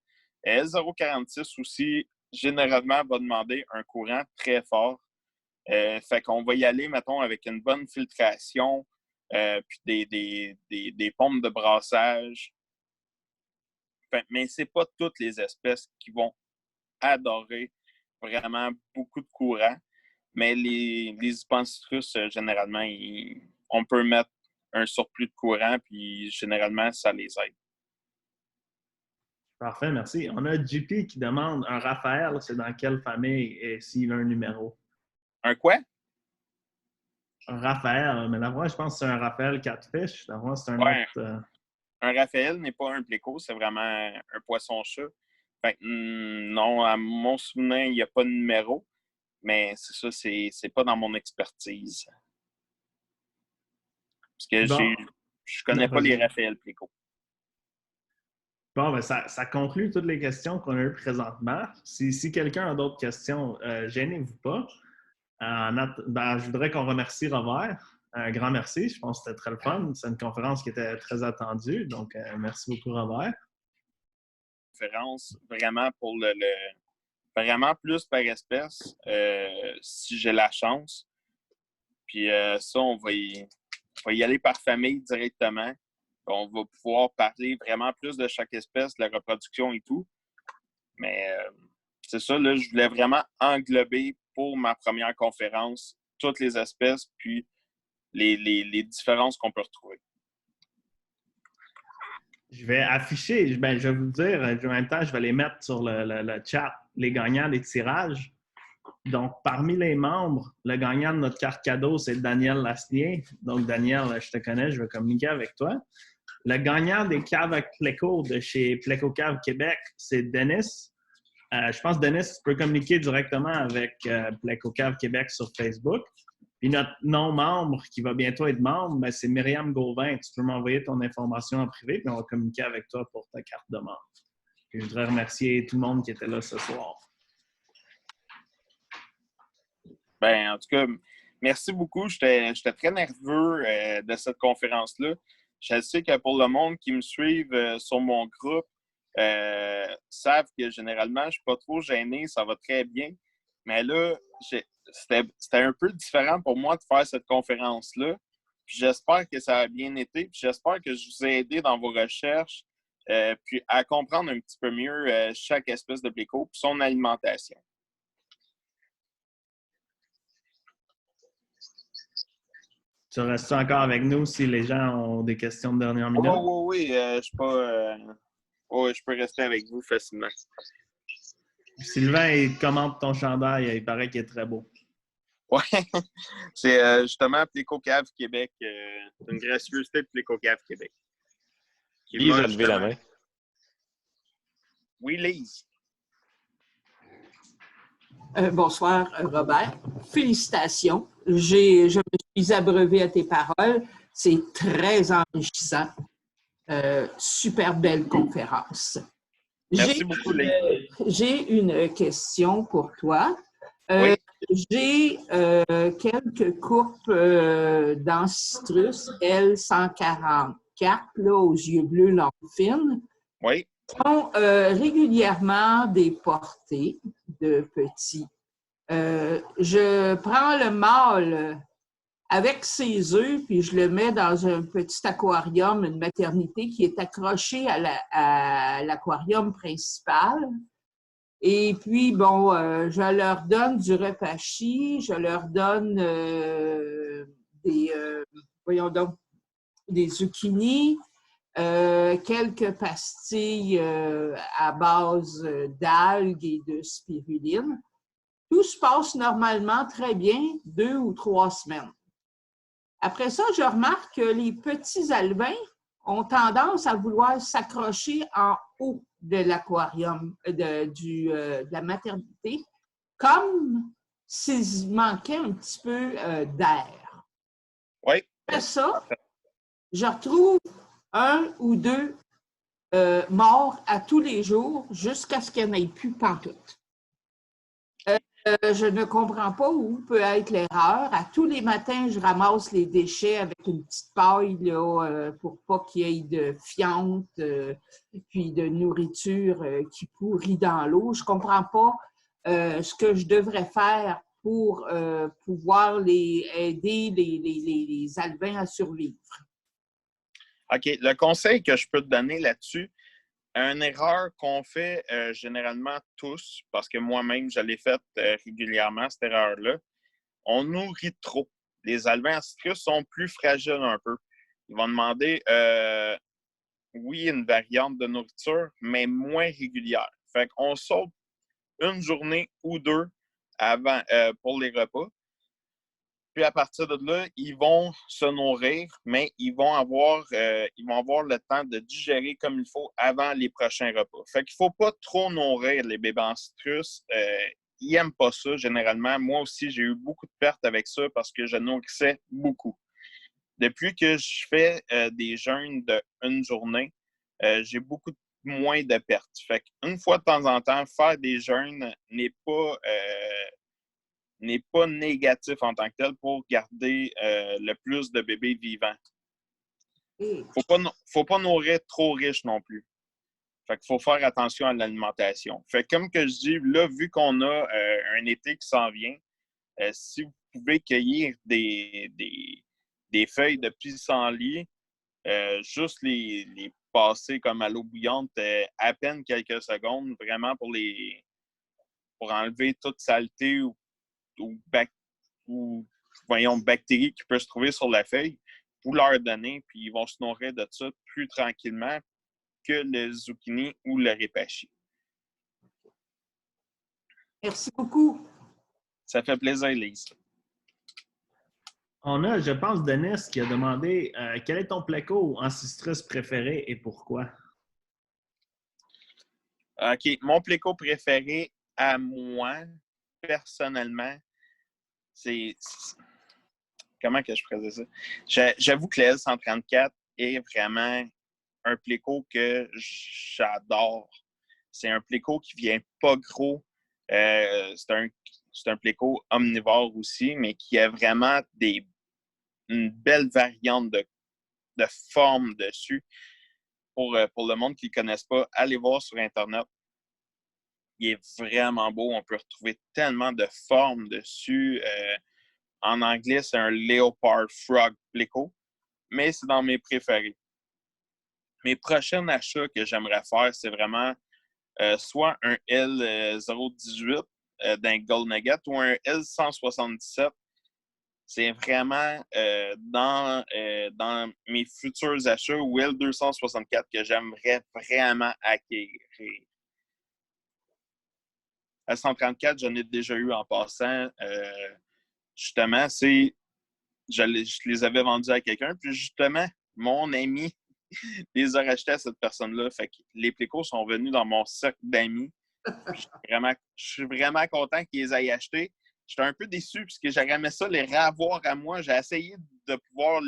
L046 aussi, généralement, va demander un courant très fort. Fait qu'on va y aller, mettons, avec une bonne filtration, puis des pompes de brassage. Mais ce n'est pas toutes les espèces qui vont adorer vraiment beaucoup de courant. Mais les hypancitrus, généralement, on peut mettre un surplus de courant, puis généralement, ça les aide. Parfait, merci. On a JP qui demande un Raphaël, c'est dans quelle famille et s'il a un numéro? Un quoi? Un Raphaël, mais d'abord, je pense que c'est un Raphaël catfish. D'abord, c'est un autre. Un Raphaël n'est pas un pléco, c'est vraiment un poisson-chat. Fait non, à mon souvenir, il n'y a pas de numéro, mais c'est ça, c'est pas dans mon expertise. Parce que je connais pas les Raphaël pléco. Bon, ben ça conclut toutes les questions qu'on a eues présentement. Si quelqu'un a d'autres questions, gênez-vous pas. Je voudrais qu'on remercie Robert. Un grand merci. Je pense que c'était très le fun. C'est une conférence qui était très attendue. Donc, merci beaucoup, Robert. Conférence vraiment pour vraiment plus par espèce, si j'ai la chance. Puis ça, on va y aller par famille directement. On va pouvoir parler vraiment plus de chaque espèce, de la reproduction et tout. Mais c'est ça, là, je voulais vraiment englober pour ma première conférence toutes les espèces, puis les différences qu'on peut retrouver. Je vais afficher, je vais vous dire, en même temps, je vais les mettre sur le chat, les gagnants des tirages. Donc, parmi les membres, le gagnant de notre carte cadeau, c'est Daniel Lasnier. Donc, Daniel, je te connais, je vais communiquer avec toi. Le gagnant des caves avec Pleco de chez Pleco Cave Québec, c'est Denis. Je pense, Denis, tu peux communiquer directement avec Pleco Cave Québec sur Facebook. Puis notre non-membre qui va bientôt être membre, ben, c'est Myriam Gauvin. Tu peux m'envoyer ton information en privé, puis on va communiquer avec toi pour ta carte de membre. Puis je voudrais remercier tout le monde qui était là ce soir. Ben, en tout cas, merci beaucoup. J'étais très nerveux de cette conférence-là. Je sais que pour le monde qui me suit sur mon groupe, savent que généralement, je ne suis pas trop gêné, ça va très bien. Mais là, c'était un peu différent pour moi de faire cette conférence-là. J'espère que ça a bien été. J'espère que je vous ai aidé dans vos recherches, puis à comprendre un petit peu mieux chaque espèce de pléco et son alimentation. Tu restes encore avec nous si les gens ont des questions de dernière minute? Oui, je suis pas... je peux rester avec vous facilement. Sylvain, il commente ton chandail. Il paraît qu'il est très beau. Oui, c'est justement Pléco Cave Québec. Une gracieuseté de Pléco Cave Québec. Lise a levé la main. Oui, Lise. Bonsoir, Robert. Félicitations. Je me suis abreuvée à tes paroles. C'est très enrichissant. Super belle conférence. Merci beaucoup, Lise. J'ai une question pour toi. Oui. J'ai quelques courpes d'Ancitrus L144 là, aux yeux bleus longue fine. Oui. Sont régulièrement déportés de petits. Je prends le mâle avec ses œufs, puis je le mets dans un petit aquarium, une maternité qui est accrochée à l'aquarium principal. Et puis, bon, je leur donne du repashi, je leur donne des zucchini, quelques pastilles à base d'algues et de spiruline. Tout se passe normalement très bien 2 ou 3 semaines. Après ça, je remarque que les petits alevins ont tendance à vouloir s'accrocher en haut de l'aquarium, de la maternité, comme s'il manquait un petit peu d'air. Oui. Après ça, je retrouve 1 ou 2 morts à tous les jours jusqu'à ce qu'il n'y en ait plus pantoute. Je ne comprends pas où peut être l'erreur. À tous les matins, je ramasse les déchets avec une petite paille là, pour pas qu'il y ait de fiente puis de nourriture qui pourrit dans l'eau. Je comprends pas ce que je devrais faire pour pouvoir aider les alevins à survivre. OK. Le conseil que je peux te donner là-dessus, une erreur qu'on fait généralement tous, parce que moi-même, je l'ai faite régulièrement, cette erreur-là, on nourrit trop. Les alevins Ancitrus sont plus fragiles un peu. Ils vont demander, oui, une variante de nourriture, mais moins régulière. Fait qu'on saute une journée ou 2 avant, pour les repas. Puis à partir de là, ils vont se nourrir, mais ils vont avoir le temps de digérer comme il faut avant les prochains repas. Fait qu'il ne faut pas trop nourrir les bébés Ancitrus. Ils n'aiment pas ça, généralement. Moi aussi, j'ai eu beaucoup de pertes avec ça parce que je nourrissais beaucoup. Depuis que je fais des jeûnes d'une journée, j'ai beaucoup moins de pertes. Fait qu'une fois de temps en temps, faire des jeûnes n'est pas négatif en tant que tel pour garder le plus de bébés vivants. Faut pas nourrir trop riche non plus. Fait qu'il faut faire attention à l'alimentation. Fait que comme que je dis, là, vu qu'on a un été qui s'en vient, si vous pouvez cueillir des feuilles de pissenlit, juste les passer comme à l'eau bouillante à peine quelques secondes, vraiment pour enlever toute saleté ou bactéries qui peuvent se trouver sur la feuille, pour leur donner, puis ils vont se nourrir de ça plus tranquillement que le zucchini ou le repashi. Merci beaucoup. Ça fait plaisir, Lise. On a, je pense, Denis qui a demandé quel est ton pleco Ancitrus préféré et pourquoi? OK. Mon pleco préféré à moi, personnellement, c'est... Comment que je faisais ça? J'avoue que le L134 est vraiment un pleco que j'adore. C'est un pleco qui vient pas gros. C'est un pleco omnivore aussi, mais qui a vraiment une belle variante de forme dessus. Pour le monde qui ne le connaisse pas, allez voir sur Internet. Il est vraiment beau. On peut retrouver tellement de formes dessus. En anglais, c'est un Leopard Frog Pleco, mais c'est dans mes préférés. Mes prochains achats que j'aimerais faire, c'est vraiment soit un L018 d'un Gold Nugget ou un L177. C'est vraiment dans mes futurs achats ou L264 que j'aimerais vraiment acquérir. L134, j'en ai déjà eu en passant. Justement, je les avais vendus à quelqu'un, puis justement, mon ami les a rachetés à cette personne-là. Fait que les plécos sont venus dans mon cercle d'amis. Je suis vraiment content qu'ils les aient achetés. J'étais un peu déçu parce que j'aurais aimé ça les revoir à moi. J'ai essayé de pouvoir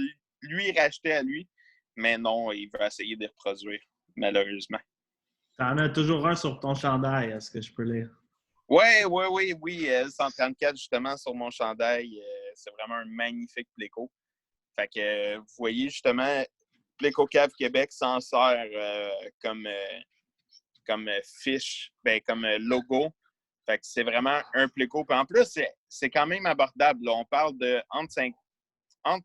lui racheter à lui, mais non, il veut essayer de reproduire, malheureusement. T'en as toujours un sur ton chandail, est-ce que je peux lire? Oui, 134 justement sur mon chandail. C'est vraiment un magnifique Pléco. Fait que vous voyez justement, Pléco Cave Québec s'en sert comme fiche, comme logo. Fait que c'est vraiment un Pléco. Puis en plus, c'est quand même abordable. Là. On parle de entre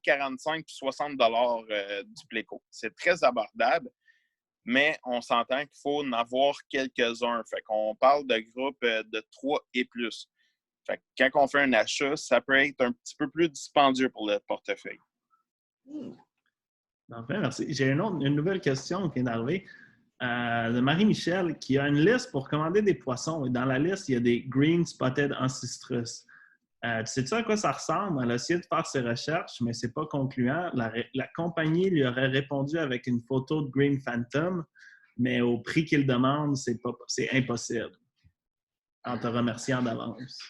45 et 60 $ du Pléco. C'est très abordable, mais on s'entend qu'il faut en avoir quelques-uns. Fait qu'on parle de groupes de 3 et plus. Fait que quand on fait un achat, ça peut être un petit peu plus dispendieux pour le portefeuille. Enfin, merci. J'ai une nouvelle question qui est arrivée de Marie-Michel qui a une liste pour commander des poissons. Et dans la liste, il y a des Green Spotted Ancistrus. Tu sais-tu à quoi ça ressemble? Elle a essayé de faire ses recherches, mais ce n'est pas concluant. La compagnie lui aurait répondu avec une photo de Green Phantom, mais au prix qu'il demande, c'est impossible. En te remerciant d'avance.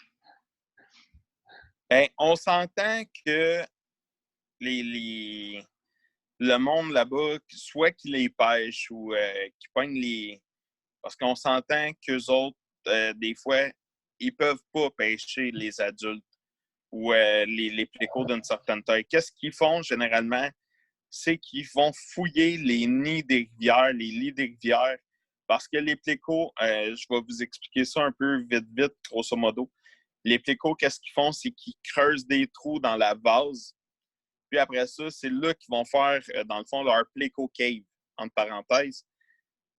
Bien, on s'entend que le monde là-bas, soit qu'ils les pêchent ou qu'ils pognent les... Parce qu'on s'entend qu'eux autres, des fois, ils ne peuvent pas pêcher les adultes ou les plécos d'une certaine taille. Qu'est-ce qu'ils font généralement? C'est qu'ils vont fouiller les nids des rivières, les lits des rivières, parce que les plécos, je vais vous expliquer ça un peu vite, grosso modo. Les plécos, qu'est-ce qu'ils font? C'est qu'ils creusent des trous dans la vase. Puis après ça, c'est là qu'ils vont faire, dans le fond, leur pléco cave, entre parenthèses.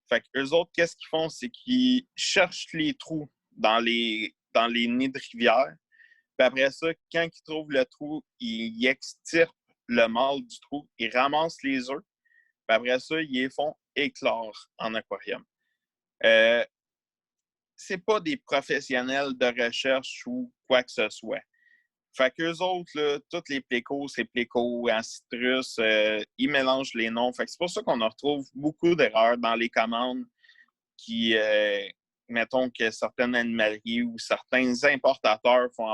Fait qu'eux autres, qu'est-ce qu'ils font? C'est qu'ils cherchent les trous dans les nids de rivière. Puis après ça, quand ils trouvent le trou, ils extirpent le mâle du trou, ils ramassent les œufs. Puis après ça, ils les font éclore en aquarium. C'est pas des professionnels de recherche ou quoi que ce soit. Fait qu'eux autres, là, tous les plécos, c'est plécos, ancistrus, ils mélangent les noms. Fait que c'est pour ça qu'on retrouve beaucoup d'erreurs dans les commandes qui, mettons que certaines animaleries ou certains importateurs vont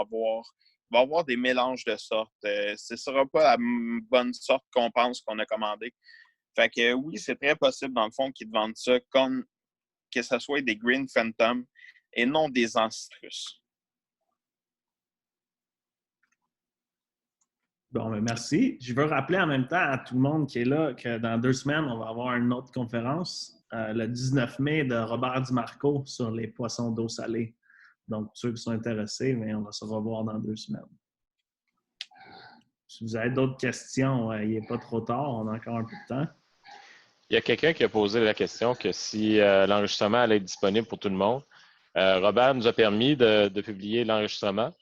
avoir des mélanges de sortes. Ce ne sera pas la bonne sorte qu'on pense qu'on a commandé. Fait que oui, c'est très possible, dans le fond, qu'ils te vendent ça comme que ce soit des Green Phantom et non des ancistrus. Bon, mais merci. Je veux rappeler en même temps à tout le monde qui est là que dans 2 semaines, on va avoir une autre conférence, le 19 mai, de Robert Dimarco sur les poissons d'eau salée. Donc, ceux qui sont intéressés, mais on va se revoir dans 2 semaines. Si vous avez d'autres questions, il n'est pas trop tard, on a encore un peu de temps. Il y a quelqu'un qui a posé la question que si l'enregistrement allait être disponible pour tout le monde. Robert nous a permis de publier l'enregistrement.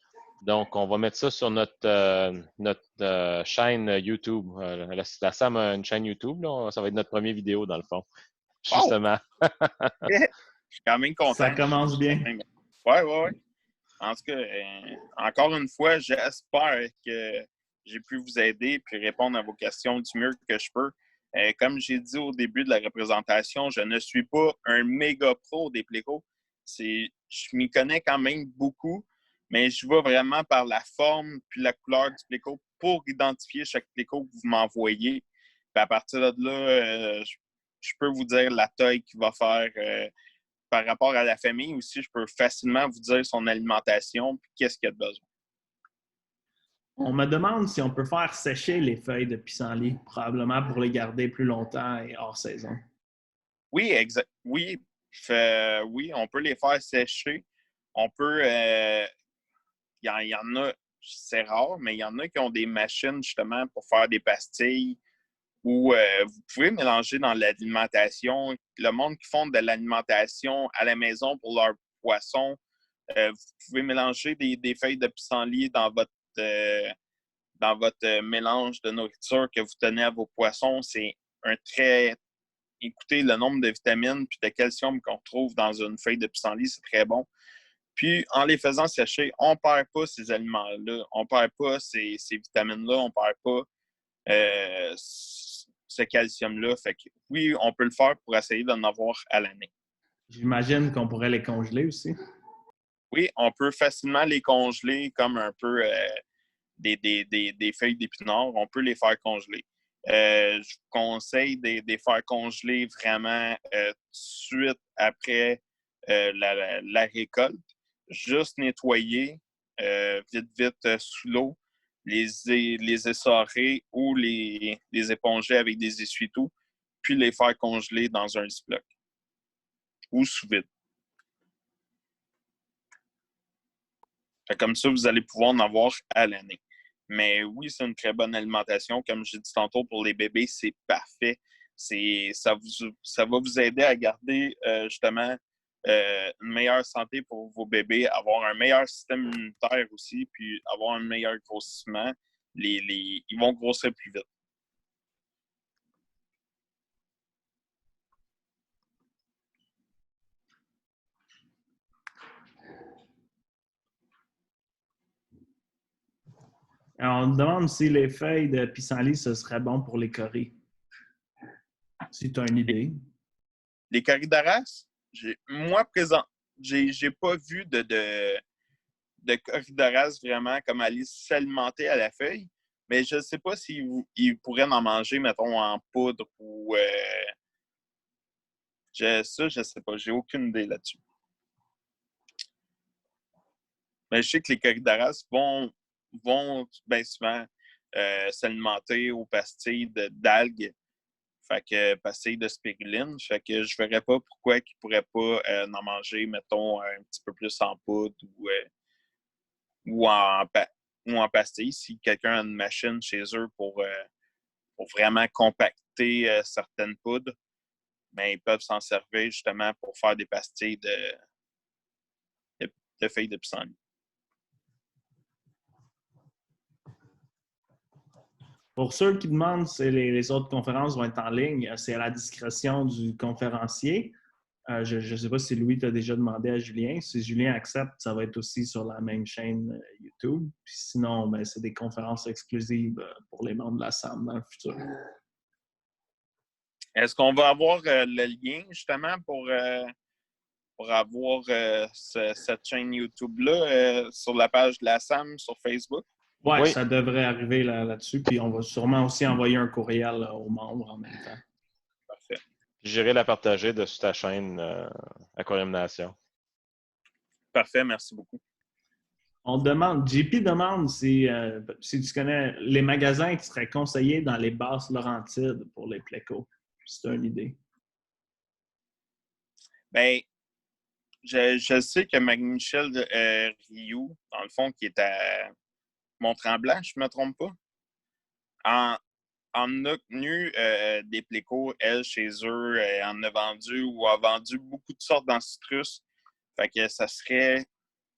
Donc, on va mettre ça sur notre chaîne YouTube. La Sam a une chaîne YouTube. Là. Ça va être notre première vidéo, dans le fond. Justement. Je suis quand même content. Ça commence bien. Oui. En tout cas, encore une fois, j'espère que j'ai pu vous aider et répondre à vos questions du mieux que je peux. Comme j'ai dit au début de la représentation, je ne suis pas un méga pro des plécos. Je m'y connais quand même beaucoup, mais je vais vraiment par la forme puis la couleur du pléco pour identifier chaque pléco que vous m'envoyez. Puis à partir de là, je peux vous dire la taille qu'il va faire par rapport à la famille. Aussi, je peux facilement vous dire son alimentation puis qu'est-ce qu'il a de besoin. On me demande si on peut faire sécher les feuilles de pissenlit, probablement pour les garder plus longtemps et hors saison. Oui, exact. Oui, on peut les faire sécher. On peut... Il y en a, c'est rare, mais il y en a qui ont des machines justement pour faire des pastilles où vous pouvez mélanger dans l'alimentation. Le monde qui font de l'alimentation à la maison pour leurs poissons, vous pouvez mélanger des feuilles de pissenlit dans votre mélange de nourriture que vous tenez à vos poissons. C'est un très... Écoutez, le nombre de vitamines et de calcium qu'on retrouve dans une feuille de pissenlit, c'est très bon. Puis, en les faisant sécher, on ne perd pas ces aliments-là, on ne perd pas ces vitamines-là, on ne perd pas ce calcium-là. Fait que oui, on peut le faire pour essayer d'en avoir à l'année. J'imagine qu'on pourrait les congeler aussi. Oui, on peut facilement les congeler comme un peu des feuilles d'épinards. On peut les faire congeler. Je vous conseille de les faire congeler vraiment tout de suite après la récolte. Juste nettoyer vite sous l'eau, les essorer ou les éponger avec des essuie-tout, puis les faire congeler dans un Ziploc ou sous vide. Comme ça, vous allez pouvoir en avoir à l'année. Mais oui, c'est une très bonne alimentation. Comme j'ai dit tantôt, pour les bébés, c'est parfait. Ça va vous aider à garder justement une meilleure santé pour vos bébés, avoir un meilleur système immunitaire aussi, puis avoir un meilleur grossissement. Ils vont grossir plus vite. Alors, on me demande si les feuilles de pissenlit, ce serait bon pour les coris. Si tu as une idée. Les corydaras, moi, présent, j'ai pas vu de corydaras vraiment comme aller s'alimenter à la feuille, mais je ne sais pas s'ils pourraient en manger, mettons, en poudre ou... ça, je ne sais pas. J'ai aucune idée là-dessus. Mais je sais que les corydaras vont bien souvent s'alimenter aux pastilles d'algues, fait que pastilles de spiruline. Fait que je verrais pas pourquoi ils ne pourraient pas en manger, mettons, un petit peu plus en poudre ou en pastilles. Si quelqu'un a une machine chez eux pour vraiment compacter certaines poudres, mais ils peuvent s'en servir justement pour faire des pastilles de feuilles de pissenlit. Pour ceux qui demandent si les autres conférences vont être en ligne, c'est à la discrétion du conférencier. Je ne sais pas si Louis t'a déjà demandé à Julien. Si Julien accepte, ça va être aussi sur la même chaîne YouTube. Puis sinon, ben, c'est des conférences exclusives pour les membres de la SAM dans le futur. Est-ce qu'on va avoir le lien justement pour avoir cette chaîne YouTube-là sur la page de la SAM sur Facebook? Ouais, Oui. ça devrait arriver là-dessus. Puis on va sûrement aussi envoyer un courriel aux membres en même temps. Parfait. J'irai la partager dessus ta chaîne Aquarium Nation. Parfait, merci beaucoup. On demande, JP demande si tu connais les magasins qui seraient conseillés dans les basses Laurentides pour les plécos. Si tu as une idée. Bien, je sais que Marie-Michel Rioux, dans le fond, qui est à Mont-Tremblant, je ne me trompe pas, en a tenu des plécos, elle, chez eux, en a vendu ou a vendu beaucoup de sortes dans citrus. Fait que ça serait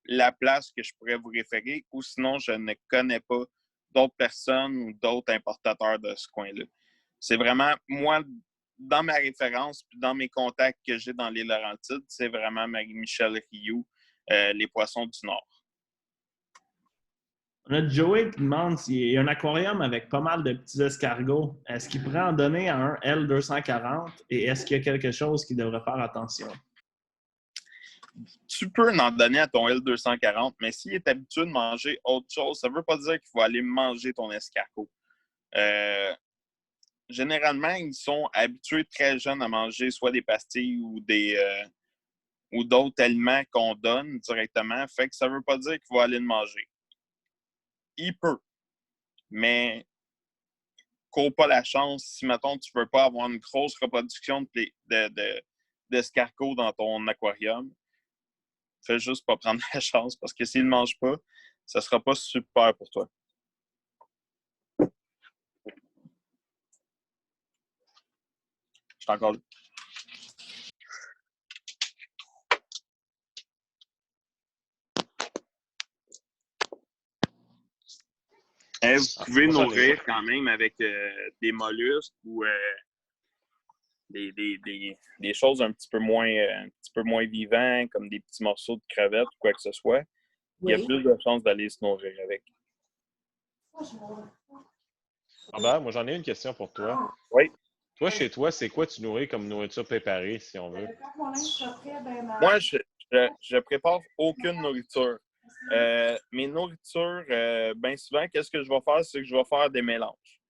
la place que je pourrais vous référer, ou sinon, je ne connais pas d'autres personnes ou d'autres importateurs de ce coin-là. C'est vraiment, moi, dans ma référence, puis dans mes contacts que j'ai dans les Laurentides, c'est vraiment Marie-Michel Rioux, les Poissons du Nord. On a Joey qui demande s'il y a un aquarium avec pas mal de petits escargots. Est-ce qu'il pourrait en donner à un L240 et est-ce qu'il y a quelque chose qui devrait faire attention? Tu peux en donner à ton L240, mais s'il est habitué de manger autre chose, ça ne veut pas dire qu'il faut aller manger ton escargot. Généralement, ils sont habitués très jeunes à manger soit des pastilles ou d'autres aliments qu'on donne directement. Fait que ça ne veut pas dire qu'il va aller le manger. Il peut, mais cours pas la chance. Si, mettons, tu ne veux pas avoir une grosse reproduction d'escargots dans ton aquarium, fais juste pas prendre la chance parce que s'il ne mange pas, ça ne sera pas super pour toi. Je suis encore là. Vous pouvez nourrir quand même avec des mollusques ou des choses un petit peu moins vivantes, comme des petits morceaux de crevettes ou quoi que ce soit. Oui. Il y a plus de chances d'aller se nourrir avec. Robert, moi j'en ai une question pour toi. Oui. Toi, chez toi, c'est quoi tu nourris comme nourriture préparée, si on veut? Moi, je prépare aucune nourriture. Mes nourritures, bien souvent, qu'est-ce que je vais faire? C'est que je vais faire des mélanges.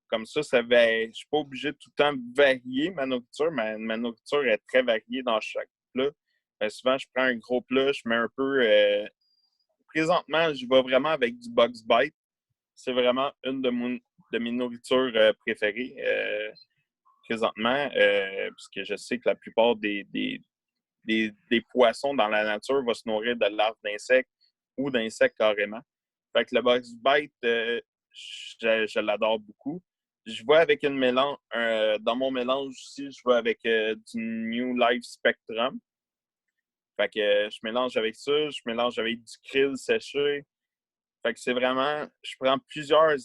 Comme ça, je ne suis pas obligé de tout le temps varier ma nourriture. Ma nourriture est très variée dans chaque plat. Souvent, je prends un gros plat, je mets un peu... présentement, je vais vraiment avec du Bugs Bite. C'est vraiment une de mes nourritures préférées présentement, puisque je sais que la plupart des poissons dans la nature vont se nourrir de larves d'insectes ou d'insectes carrément. Fait que le Bugs Bite, je l'adore beaucoup. Je vais avec une mélange, dans mon mélange aussi, je vais avec du New Life Spectrum. Fait que je mélange avec ça, je mélange avec du krill séché. Fait que c'est vraiment, je prends plusieurs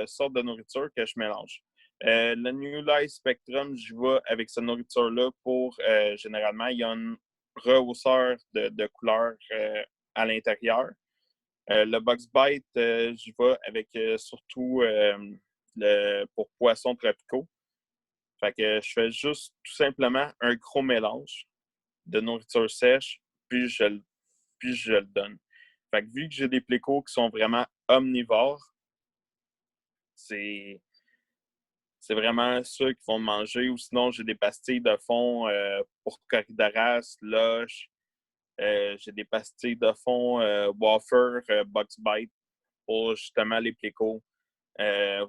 sortes de nourriture que je mélange. Le New Life Spectrum, je vais avec cette nourriture-là pour, généralement, il y a un rehausseur de couleur à l'intérieur. Le Bugs Bite, j'y vais avec surtout pour poissons tropicaux. Fait que je fais juste tout simplement un gros mélange de nourriture sèche, puis je le donne. Fait que vu que j'ai des plécos qui sont vraiment omnivores, c'est vraiment ceux qui vont manger. Ou sinon, j'ai des pastilles de fond pour Corydoras, Loche. J'ai des pastilles de fond Wafer, Bugs Bite pour justement les plécos.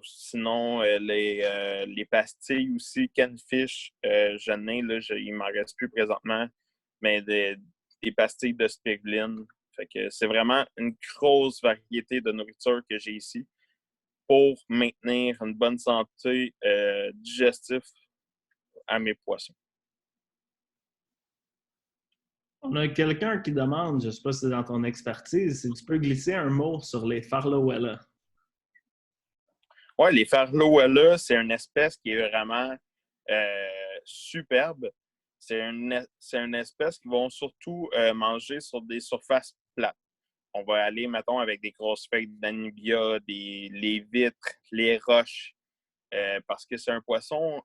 Sinon, les pastilles aussi, Canfish, j'en ai, là, il m'en reste plus présentement, mais des pastilles de spiruline. Fait que c'est vraiment une grosse variété de nourriture que j'ai ici pour maintenir une bonne santé digestive à mes poissons. On a quelqu'un qui demande, je ne sais pas si c'est dans ton expertise, si tu peux glisser un mot sur les Farlowella. Oui, les Farlowella, c'est une espèce qui est vraiment superbe. C'est une espèce qui vont surtout manger sur des surfaces plates. On va aller, mettons, avec des grosses feuilles d'anubia, les vitres, les roches, parce que c'est un poisson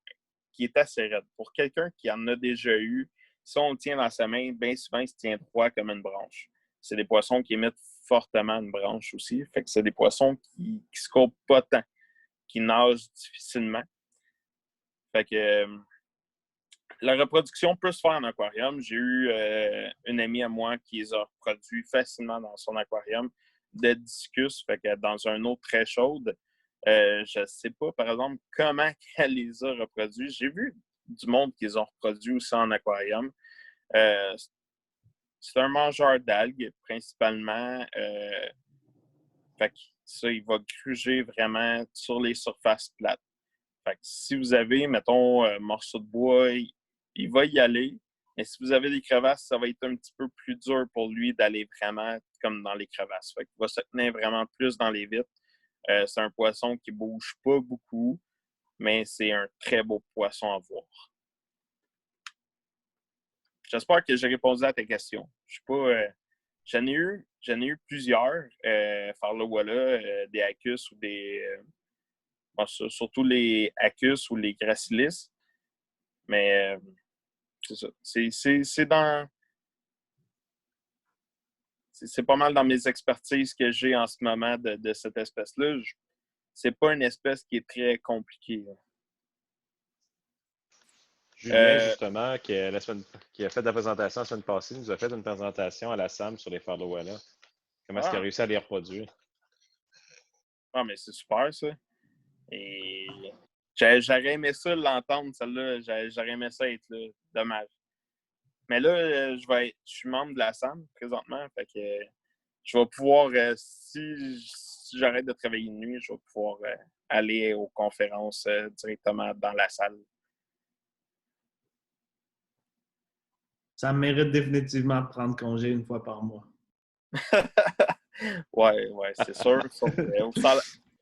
qui est assez raide. Pour quelqu'un qui en a déjà eu, si on le tient dans sa main, bien souvent, il se tient droit comme une branche. C'est des poissons qui émettent fortement une branche aussi. Fait que c'est des poissons qui se courent pas tant, qui nagent difficilement. Fait que la reproduction peut se faire en aquarium. J'ai eu une amie à moi qui les a reproduits facilement dans son aquarium de discus, fait que dans une eau très chaude. Je ne sais pas, par exemple, comment elle les a reproduits. J'ai vu du monde qui les ont reproduits aussi en aquarium. C'est un mangeur d'algues, principalement. Fait que ça, il va gruger vraiment sur les surfaces plates. Fait que si vous avez, mettons, un morceau de bois, il va y aller. Mais si vous avez des crevasses, ça va être un petit peu plus dur pour lui d'aller vraiment comme dans les crevasses. Fait qu'il va se tenir vraiment plus dans les vitres. C'est un poisson qui ne bouge pas beaucoup, mais c'est un très beau poisson à voir. J'espère que j'ai répondu à tes questions. Je sais pas. J'en ai eu plusieurs. Farlowella, des Acus ou des. Bon, surtout les Acus ou les Gracilis. Mais c'est ça. C'est pas mal dans mes expertises que j'ai en ce moment de cette espèce-là. C'est pas une espèce qui est très compliquée. Julien, justement, qui a fait de la présentation la semaine passée, nous a fait une présentation à la SAM sur les Farlowella. Comment est-ce qu'il a réussi à les reproduire? Ah, mais c'est super, ça. Et j'aurais aimé ça l'entendre, celle-là. J'aurais aimé ça être là. Dommage. Mais là, je suis membre de la SAM présentement. Fait que je vais pouvoir, si j'arrête de travailler de nuit, je vais pouvoir aller aux conférences directement dans la salle. Ça mérite définitivement de prendre congé une fois par mois. Ouais, c'est sûr.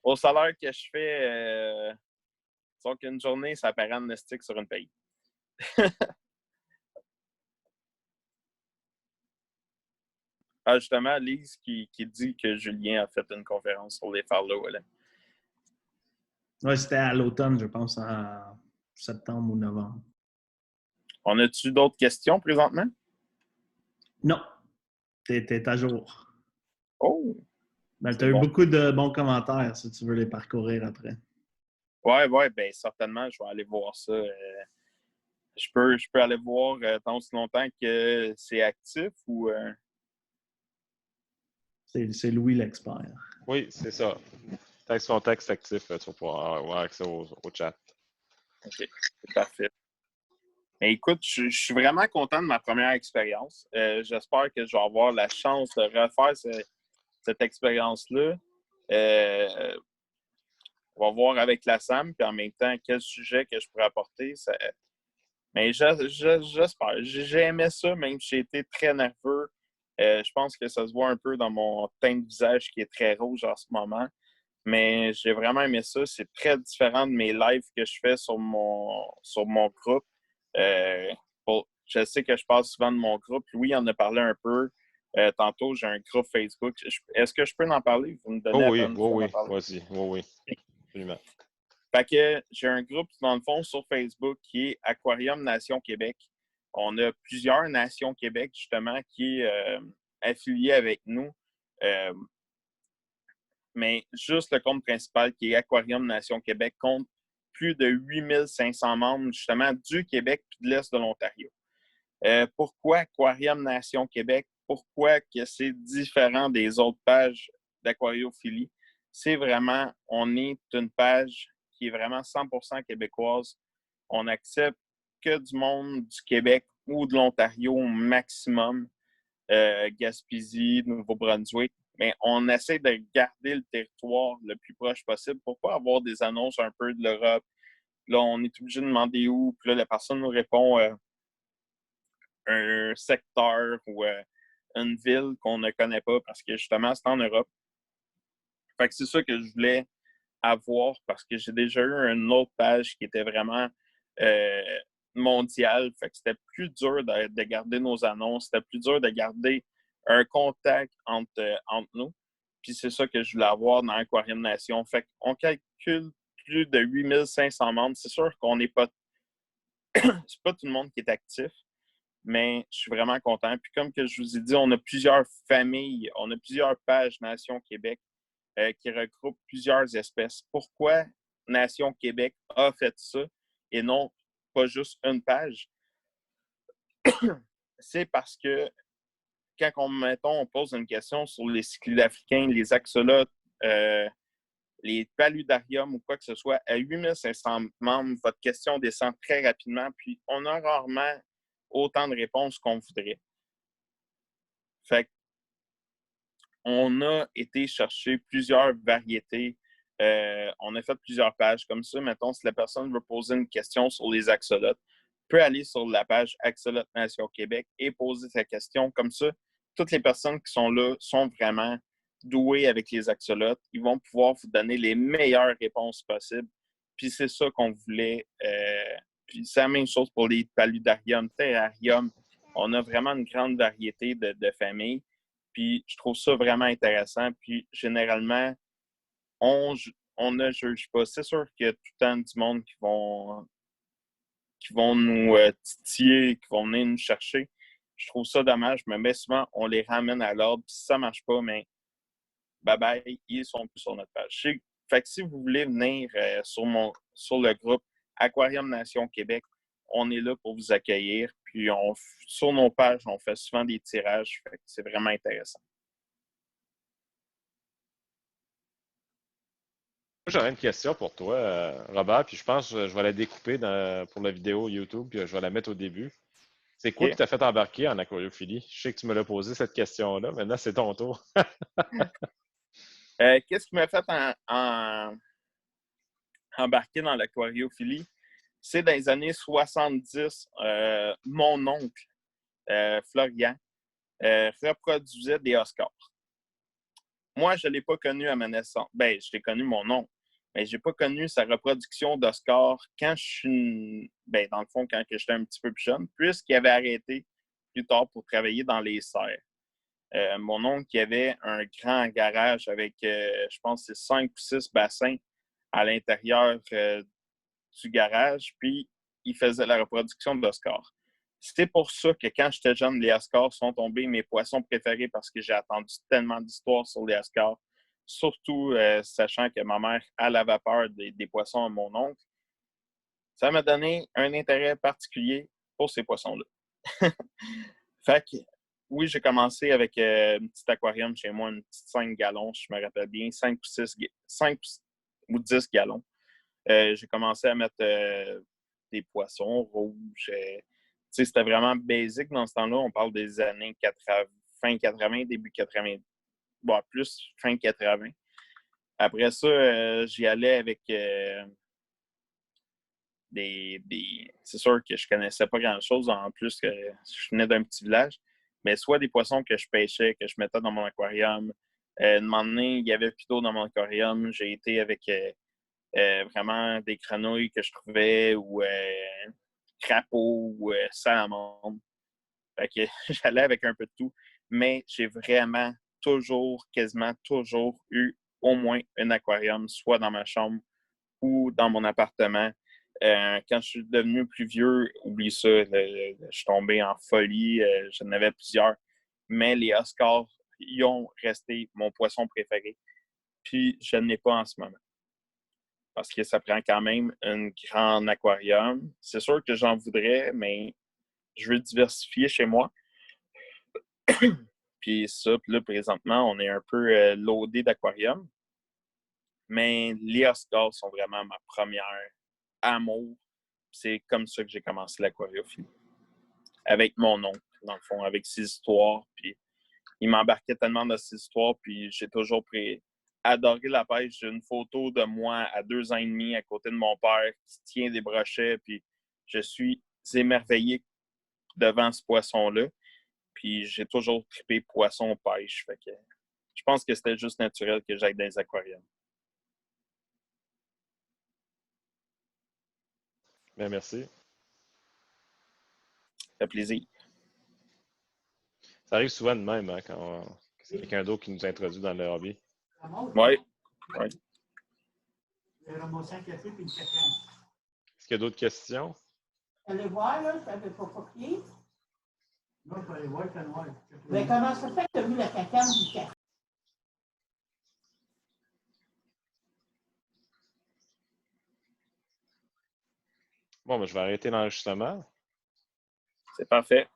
Au salaire que je fais, disons qu'une journée, ça paraît amnestique sur une paye. Ah, justement, Lise qui dit que Julien a fait une conférence sur les Farlowella. Ouais, c'était à l'automne, je pense, en septembre ou novembre. On a-tu d'autres questions présentement? Non, t'es à jour. Oh! Ben, tu C'est as eu bon. beaucoup de bons commentaires si tu veux les parcourir après. Ouais, ben certainement, je vais aller voir ça. Je peux aller voir tant aussi longtemps que c'est actif ou... C'est Louis l'expert. Oui, c'est ça. Texte son texte actif, tu vas pouvoir avoir accès au chat. OK, c'est parfait. Mais écoute, je suis vraiment content de ma première expérience. J'espère que je vais avoir la chance de refaire cette expérience-là. On va voir avec la SAM, puis en même temps, quel sujet que je pourrais apporter. Mais j'espère. J'ai aimé ça, même si j'ai été très nerveux. Je pense que ça se voit un peu dans mon teint de visage qui est très rouge en ce moment. Mais j'ai vraiment aimé ça. C'est très différent de mes lives que je fais sur mon groupe. Je sais que je parle souvent de mon groupe. Louis en a parlé un peu. Tantôt, j'ai un groupe Facebook. Est-ce que je peux en parler? Vous me donnez Oh la oui, peine oh d'en oui, parler. vas-y, oh oui, absolument. Fait que j'ai un groupe, dans le fond, sur Facebook qui est Aquarium Nation Québec. On a plusieurs Nations Québec, justement, qui est affilié avec nous. Mais juste le compte principal, qui est Aquarium Nation Québec, compte plus de 8500 membres, justement, du Québec et de l'Est de l'Ontario. Pourquoi Aquarium Nation Québec? Pourquoi que c'est différent des autres pages d'aquariophilie? C'est vraiment, on est une page qui est vraiment 100% québécoise. On accepte que du monde du Québec ou de l'Ontario au maximum, Gaspésie, Nouveau-Brunswick. Mais on essaie de garder le territoire le plus proche possible pour pas avoir des annonces un peu de l'Europe. Là, on est obligé de demander où, puis là, la personne nous répond un secteur ou une ville qu'on ne connaît pas parce que justement, c'est en Europe. Fait que c'est ça que je voulais avoir parce que j'ai déjà eu une autre page qui était vraiment mondiale. Fait que c'était plus dur de garder nos annonces, c'était plus dur de garder un contact entre nous. Puis c'est ça que je voulais avoir dans Aquarium Nation. Fait qu'on calcule plus de 8500 membres. C'est sûr qu'on n'est pas... c'est pas tout le monde qui est actif, mais je suis vraiment content. Puis comme que je vous ai dit, on a plusieurs familles, on a plusieurs pages Nation Québec qui regroupent plusieurs espèces. Pourquoi Nation Québec a fait ça et non pas juste une page? C'est parce que quand mettons, on pose une question sur les cyclides africains, les axolotes, les paludariums ou quoi que ce soit, à 8500 membres, votre question descend très rapidement, puis on a rarement autant de réponses qu'on voudrait. Fait qu'on a été chercher plusieurs variétés. On a fait plusieurs pages comme ça. Mettons, si la personne veut poser une question sur les axolotes, peut aller sur la page Axolote Nation Québec et poser sa question. Comme ça, toutes les personnes qui sont là sont vraiment douées avec les axolotes. Ils vont pouvoir vous donner les meilleures réponses possibles. Puis c'est ça qu'on voulait. Puis c'est la même chose pour les paludariums, terrariums. On a vraiment une grande variété de familles. Puis je trouve ça vraiment intéressant. Puis généralement, on ne juge pas. C'est sûr qu'il y a tout le temps du monde qui vont nous titiller, qui vont venir nous chercher. Je trouve ça dommage, mais souvent, on les ramène à l'ordre. Puis si ça ne marche pas, mais bye-bye, ils sont plus sur notre page. Fait que si vous voulez venir sur le groupe Aquarium Nation Québec, on est là pour vous accueillir. Puis sur nos pages, on fait souvent des tirages. Fait que c'est vraiment intéressant. J'aurais une question pour toi, Robert, puis je pense que je vais la découper pour la vidéo YouTube, puis je vais la mettre au début. C'est quoi Okay. qui t'a fait embarquer en aquariophilie? Je sais que tu me l'as posé cette question-là, maintenant c'est ton tour. Qu'est-ce qui m'a fait embarquer dans l'aquariophilie? C'est dans les années 70, mon oncle, Florian, reproduisait des Oscars. Moi, je ne l'ai pas connu à ma naissance. Ben, je l'ai connu mon oncle, mais je n'ai pas connu sa reproduction d'Oscars quand dans le fond, quand j'étais un petit peu plus jeune, puisqu'il avait arrêté plus tard pour travailler dans les serres. Mon oncle qui avait un grand garage avec, je pense, c'est 5 ou 6 bassins à l'intérieur du garage, puis il faisait la reproduction d'Oscar. C'est pour ça que quand j'étais jeune, les Oscars sont tombés mes poissons préférés parce que j'ai attendu tellement d'histoires sur les Oscars, surtout sachant que ma mère a la vapeur des poissons à mon oncle. Ça m'a donné un intérêt particulier pour ces poissons-là. Fait que, oui, j'ai commencé avec un petit aquarium chez moi, une petite 5 gallons, je me rappelle bien, 5 ou 10 gallons. J'ai commencé à mettre des poissons rouges. C'était vraiment basique dans ce temps-là. On parle des années 80, fin 80, début 80, bon, plus fin 80. Après ça, j'y allais avec c'est sûr que je connaissais pas grand-chose, en plus que je venais d'un petit village, mais soit des poissons que je pêchais, que je mettais dans mon aquarium. Un moment donné, il y avait plus d'eau dans mon aquarium. J'ai été avec vraiment des grenouilles que je trouvais ou crapauds ou salamandres. Fait que j'allais avec un peu de tout, mais j'ai vraiment quasiment toujours eu au moins un aquarium, soit dans ma chambre ou dans mon appartement. Quand je suis devenu plus vieux, oublie ça, je suis tombé en folie, j'en avais plusieurs. Mais les Oscars, ils ont resté mon poisson préféré. Puis je ne l'ai pas en ce moment. Parce que ça prend quand même un grand aquarium. C'est sûr que j'en voudrais, mais je veux diversifier chez moi. Puis là, présentement, on est un peu loadé d'aquarium. Mais les Oscars sont vraiment ma première amour. C'est comme ça que j'ai commencé l'aquariophilie. Avec mon oncle, dans le fond, avec ses histoires. Puis il m'embarquait tellement dans ses histoires, puis j'ai toujours adoré la pêche. J'ai une photo de moi à 2 ans et demi à côté de mon père qui tient des brochets, puis je suis émerveillé devant ce poisson-là. Puis j'ai toujours trippé poisson-pêche. Fait que je pense que c'était juste naturel que j'aille dans les aquariums. Bien, merci. Ça fait plaisir. Ça arrive souvent de même hein, quand c'est quelqu'un d'autre qui nous introduit dans le hobby. Oui. Est-ce qu'il y a d'autres questions? Allez voir, là, ça ne fait pas copier. Non, il faut aller voir le noir. Mais comment ça fait que tu as vu la cacane du café? Bon, ben, je vais arrêter l'enregistrement. C'est parfait.